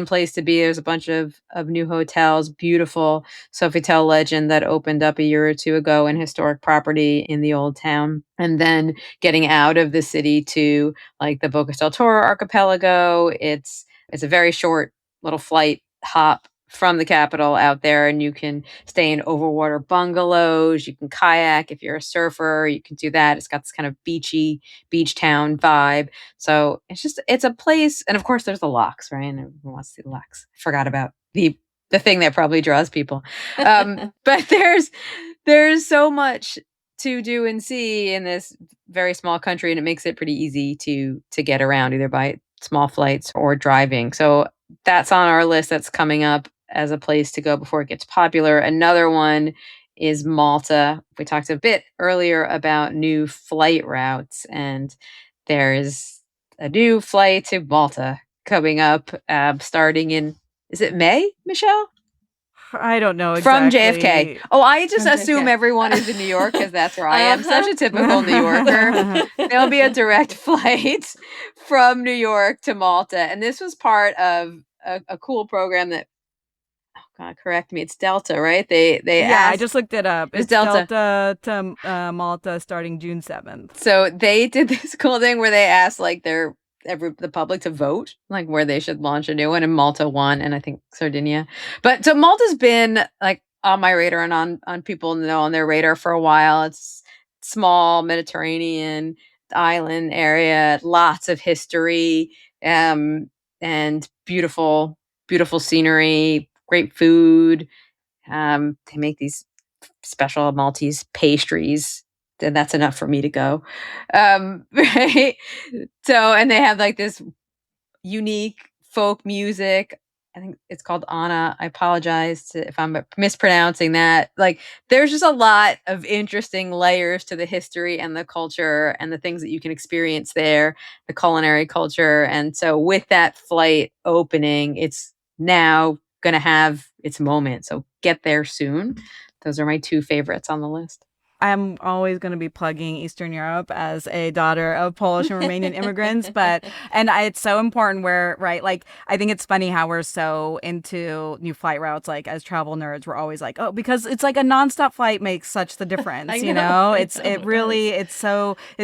place to be. There's a bunch of new hotels, beautiful Sofitel Legend that opened up a year or two ago, in historic property in the old town. And then getting out of the city to like the Bocas del Toro archipelago. It's a very short little flight hop from the capital out there, and you can stay in overwater bungalows. You can kayak if you're a surfer. You can do that. It's got this kind of beachy beach town vibe. So it's a place, and of course there's the locks, right? And everyone wants to see the locks. I forgot about the thing that probably draws people. But there's so much to do and see in this very small country, and it makes it pretty easy to get around either by small flights or driving. So that's on our list. That's coming up as a place to go before it gets popular. Another one is Malta. We talked a bit earlier about new flight routes, and there is a new flight to Malta coming up, starting in, is it May, Michelle? I don't know From exactly. JFK. Oh, I just From assume JFK. everyone is in New York because that's where I am. Such a typical New Yorker. There'll be a direct flight from New York to Malta. And this was part of a cool program that, oh God, correct me, it's Delta, right? They asked, I just looked it up. It's Delta to Malta starting June 7th. So they did this cool thing where they asked like the public to vote, like where they should launch a new one, and Malta won, and I think Sardinia. But so Malta's been like on my radar and on people know on their radar for a while. It's small Mediterranean island area, lots of history, and beautiful scenery, great food. They make these special Maltese pastries. And that's enough for me to go. Right. So, and they have like this unique folk music. I think it's called Anna. I apologize if I'm mispronouncing that. Like, there's just a lot of interesting layers to the history and the culture and the things that you can experience there, the culinary culture. And so with that flight opening, it's now going to have its moment. So get there soon. Those are my two favorites on the list. I'm always going to be plugging Eastern Europe as a daughter of Polish and Romanian immigrants, it's so important like, I think it's funny how we're so into new flight routes. Like as travel nerds, we're always like, oh, because it's like a nonstop flight makes such the difference, it's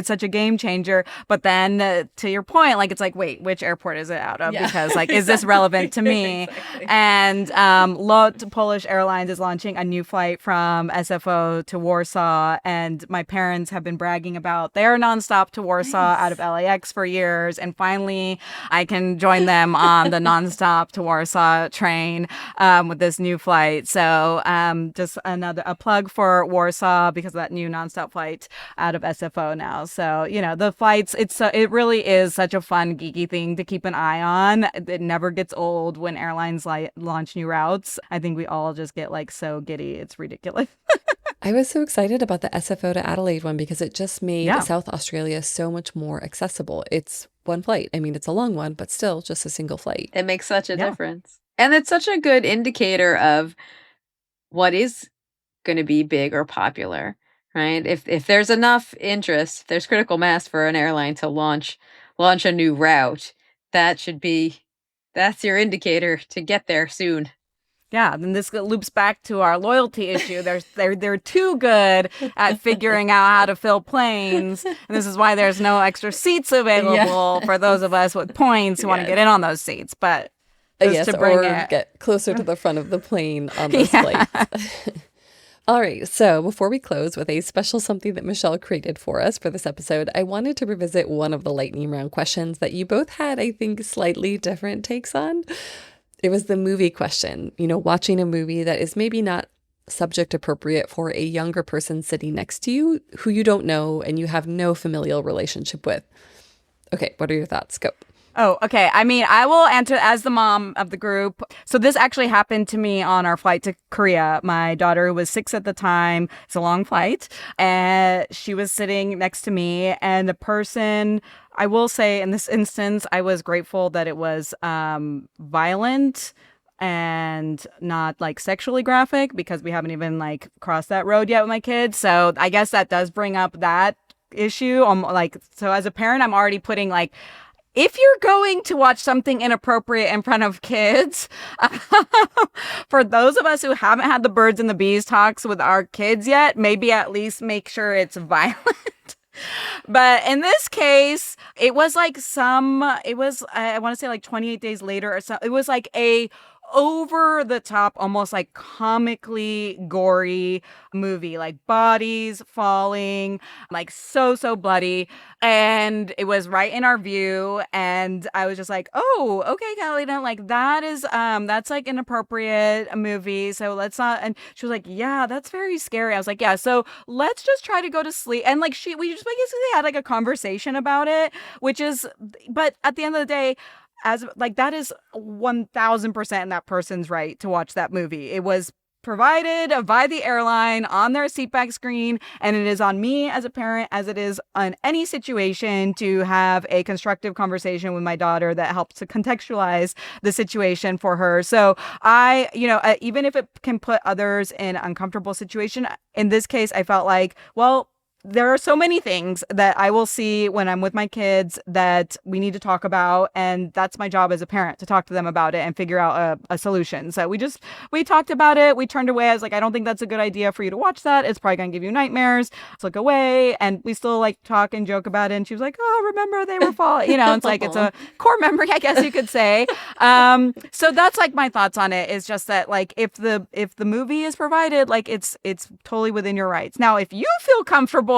such a game changer. But then to your point, like, it's like, wait, which airport is it out of? Yeah. Because like, is this relevant to me? Exactly. And Lot Polish Airlines is launching a new flight from SFO to Warsaw Warsaw, and my parents have been bragging about their nonstop to Warsaw out of LAX for years, and finally I can join them on the nonstop to Warsaw train with this new flight. So just a plug for Warsaw because of that new nonstop flight out of SFO now. So, the flights, it really is such a fun, geeky thing to keep an eye on. It never gets old when airlines launch new routes. I think we all just get so giddy. It's ridiculous. I was so excited about the SFO to Adelaide one because it just made South Australia so much more accessible. It's one flight. I mean, it's a long one, but still just a single flight. It makes such a difference. And it's such a good indicator of what is going to be big or popular, right? If there's enough interest, there's critical mass for an airline to launch a new route, that's your indicator to get there soon. Yeah, then this loops back to our loyalty issue. They're too good at figuring out how to fill planes, and this is why there's no extra seats available for those of us with points who want to get in on those seats. But to bring or get closer to the front of the plane on those flights. All right, so before we close with a special something that Michelle created for us for this episode, I wanted to revisit one of the lightning round questions that you both had, I think, slightly different takes on. It was the movie question, watching a movie that is maybe not subject appropriate for a younger person sitting next to you who you don't know and you have no familial relationship with. Okay, what are your thoughts? Go. Oh, okay. I mean, I will answer as the mom of the group. So this actually happened to me on our flight to Korea. My daughter was 6 at the time. It's a long flight. And she was sitting next to me. And the person, I will say in this instance, I was grateful that it was violent and not sexually graphic because we haven't even crossed that road yet with my kids. So I guess that does bring up that issue. So as a parent, I'm already putting if you're going to watch something inappropriate in front of kids, for those of us who haven't had the birds and the bees talks with our kids yet, maybe at least make sure it's violent. But in this case, it was I want to say 28 days later or so. It was a over the top, almost comically gory movie, bodies falling, so bloody. And it was right in our view. And I was just oh, okay, Catalina, that is, that's an inappropriate movie. So let's not. And she was yeah, that's very scary. I was yeah, so let's just try to go to sleep. And we just basically had a conversation about it, but at the end of the day, as that is 1000% that person's right to watch that movie. It was provided by the airline on their seatback screen, and it is on me as a parent, as it is on any situation, to have a constructive conversation with my daughter that helps to contextualize the situation for her. So I, even if it can put others in uncomfortable situation, in this case, I felt well, there are so many things that I will see when I'm with my kids that we need to talk about. And that's my job as a parent, to talk to them about it and figure out a solution. So we talked about it. We turned away. I was I don't think that's a good idea for you to watch that. It's probably going to give you nightmares. Let's look away. And we still talk and joke about it. And she was oh, remember they were falling. It's it's a core memory, I guess you could say. So that's my thoughts on it, is just that if the movie is provided, it's totally within your rights. Now, if you feel comfortable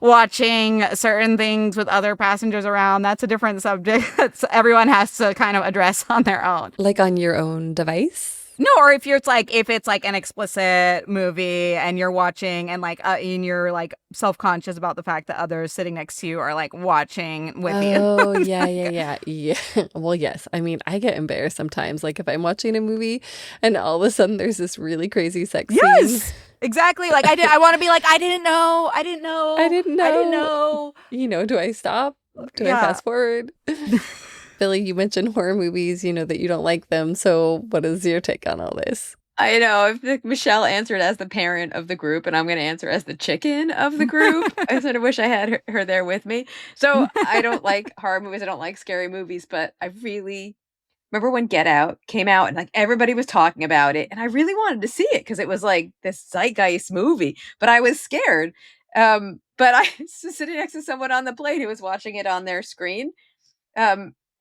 watching certain things with other passengers around, that's a different subject that everyone has to kind of address on their own. On your own device? No, or if it's an explicit movie and you're watching and and you're self-conscious about the fact that others sitting next to you are watching with you. Oh, yeah. Well, yes. I mean, I get embarrassed sometimes. If I'm watching a movie and all of a sudden there's this really crazy sex scene. Exactly. I want to be I didn't know. Do I stop? Do I fast forward? Billy, you mentioned horror movies, that you don't like them. So what is your take on all this? I know. If Michelle answered as the parent of the group, and I'm going to answer as the chicken of the group. I sort of wish I had her there with me. So I don't like horror movies. I don't like scary movies, but I really remember when Get Out came out and everybody was talking about it. And I really wanted to see it because it was this zeitgeist movie, but I was scared. But I was sitting next to someone on the plane who was watching it on their screen.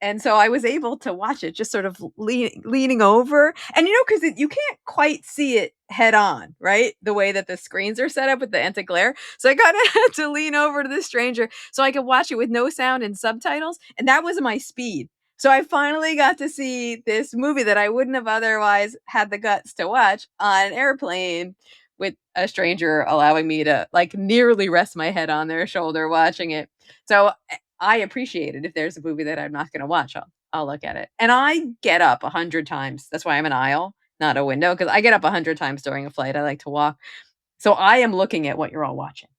And so I was able to watch it just sort of leaning over. And, because you can't quite see it head on, right? The way that the screens are set up with the anti-glare. So I kind of had to lean over to the stranger so I could watch it with no sound and subtitles. And that was my speed. So I finally got to see this movie that I wouldn't have otherwise had the guts to watch on an airplane with a stranger allowing me to like nearly rest my head on their shoulder watching it. So I appreciate it. If there's a movie that I'm not going to watch, I'll look at it. And I get up 100 times. That's why I'm an aisle, not a window, because I get up 100 times during a flight. I like to walk. So I am looking at what you're all watching.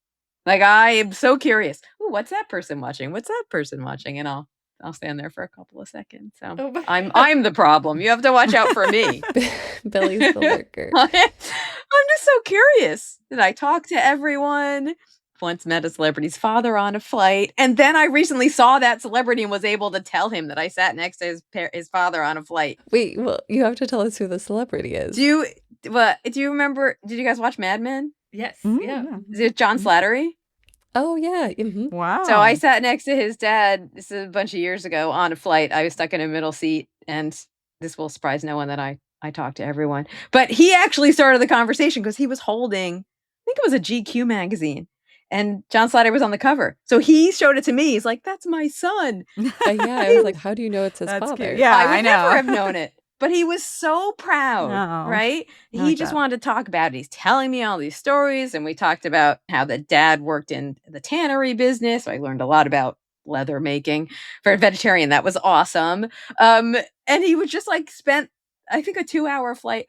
Like, I am so curious. Ooh, what's that person watching? What's that person watching? And I'll stand there for a couple of seconds. So I'm the problem. You have to watch out for me. Billy's the lurker. I'm just so curious. Did I talk to everyone? Once met a celebrity's father on a flight, and then I recently saw that celebrity and was able to tell him that I sat next to his father on a flight. Wait, well, you have to tell us who the celebrity is. Do you remember? Did you guys watch Mad Men? Yes. Mm-hmm. Yeah. Is it John Slattery? Oh yeah. Mm-hmm. Wow. So I sat next to his dad. This is a bunch of years ago on a flight. I was stuck in a middle seat, and this will surprise no one that I talked to everyone. But he actually started the conversation because he was holding, I think it was a GQ magazine. And John Slattery was on the cover. So he showed it to me. He's like, that's my son. Yeah, I was like, how do you know it's his That's father? cute. Yeah, I would I know. never have known it. But he was so proud, Oh, right? I He like just that. wanted to talk about it. He's telling me all these stories. And we talked about how the dad worked in the tannery business. So I learned a lot about leather making for a vegetarian. That was awesome. And he would just like spent, I think, a 2-hour flight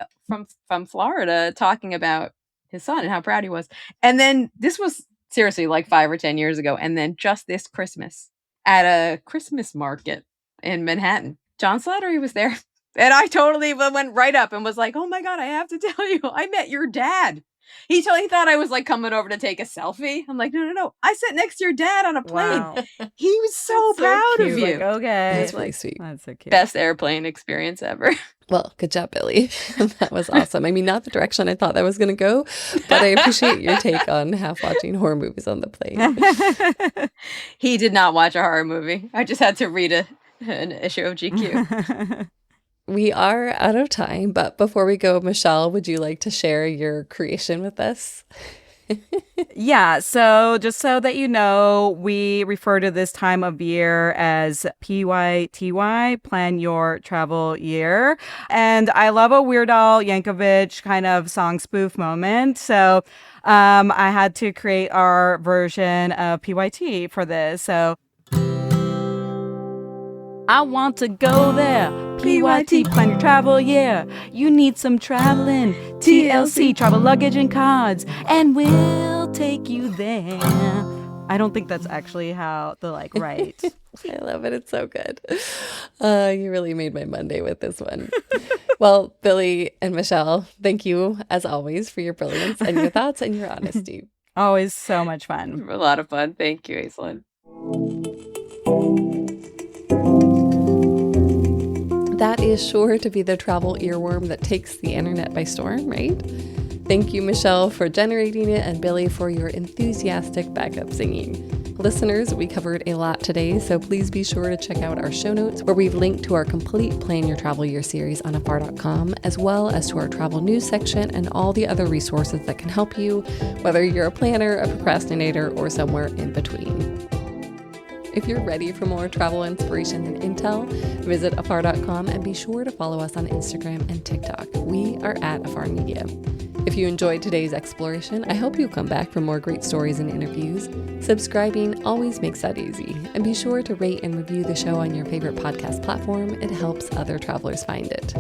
from Florida talking about his son and how proud he was. And then this was seriously like 5 or 10 years ago. And then just this Christmas at a Christmas market in Manhattan, John Slattery was there. And I totally went right up and was like, oh my God, I have to tell you, I met your dad. He thought I was like coming over to take a selfie. I'm like, no. I sat next to your dad on a plane. Wow. He was so proud of Cute. you. Like, okay. That's really sweet. That's so cute. Best airplane experience ever. Well, good job, Billy. That was awesome. I mean, not the direction I thought that was going to go, but I appreciate your take on half watching horror movies on the plane. He did not watch a horror movie. I just had to read an issue of GQ. We are out of time, but before we go, Michelle, would you like to share your creation with us? Yeah, so just so that you know, we refer to this time of year as PYTY, Plan Your Travel Year. And I love a Weird Al Yankovic kind of song spoof moment. So I had to create our version of PYT for this. So I want to go there. PYT, plan your travel, yeah. You need some traveling. TLC, travel luggage and cards, and we'll take you there. I don't think that's actually how the right. I love it. It's so good. You really made my Monday with this one. Well, Billy and Michelle, thank you as always for your brilliance and your thoughts and your honesty. Always so much fun. A lot of fun. Thank you, Aislyn. That is sure to be the travel earworm that takes the internet by storm, right? Thank you, Michelle, for generating it, and Billy for your enthusiastic backup singing. Listeners, we covered a lot today, so please be sure to check out our show notes where we've linked to our complete Plan Your Travel Year series on afar.com, as well as to our travel news section and all the other resources that can help you, whether you're a planner, a procrastinator, or somewhere in between. If you're ready for more travel inspiration and intel, visit afar.com and be sure to follow us on Instagram and TikTok. We are at Afar Media. If you enjoyed today's exploration, I hope you'll come back for more great stories and interviews. Subscribing always makes that easy. And be sure to rate and review the show on your favorite podcast platform. It helps other travelers find it.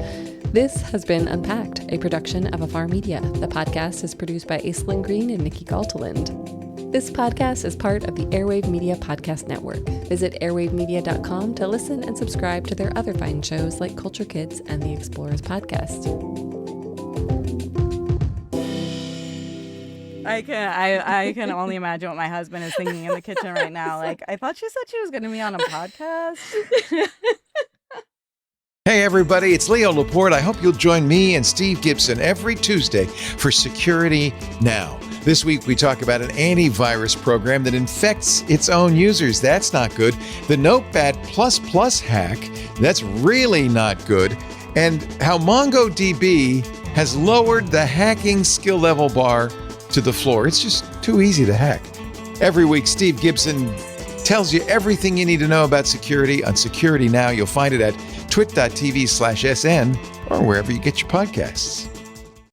This has been Unpacked, a production of Afar Media. The podcast is produced by Aislyn Greene and Nikki Galteland. This podcast is part of the Airwave Media Podcast Network. Visit airwavemedia.com to listen and subscribe to their other fine shows like Culture Kids and the Explorers Podcast. I can only imagine what my husband is thinking in the kitchen right now. Like, I thought she said she was going to be on a podcast. Hey everybody, it's Leo Laporte. I hope you'll join me and Steve Gibson every Tuesday for Security Now. This week we talk about an antivirus program that infects its own users. That's not good. The Notepad++ hack, that's really not good. And how MongoDB has lowered the hacking skill level bar to the floor. It's just too easy to hack. Every week, Steve Gibson tells you everything you need to know about security on Security Now. You'll find it at twit.tv/SN or wherever you get your podcasts.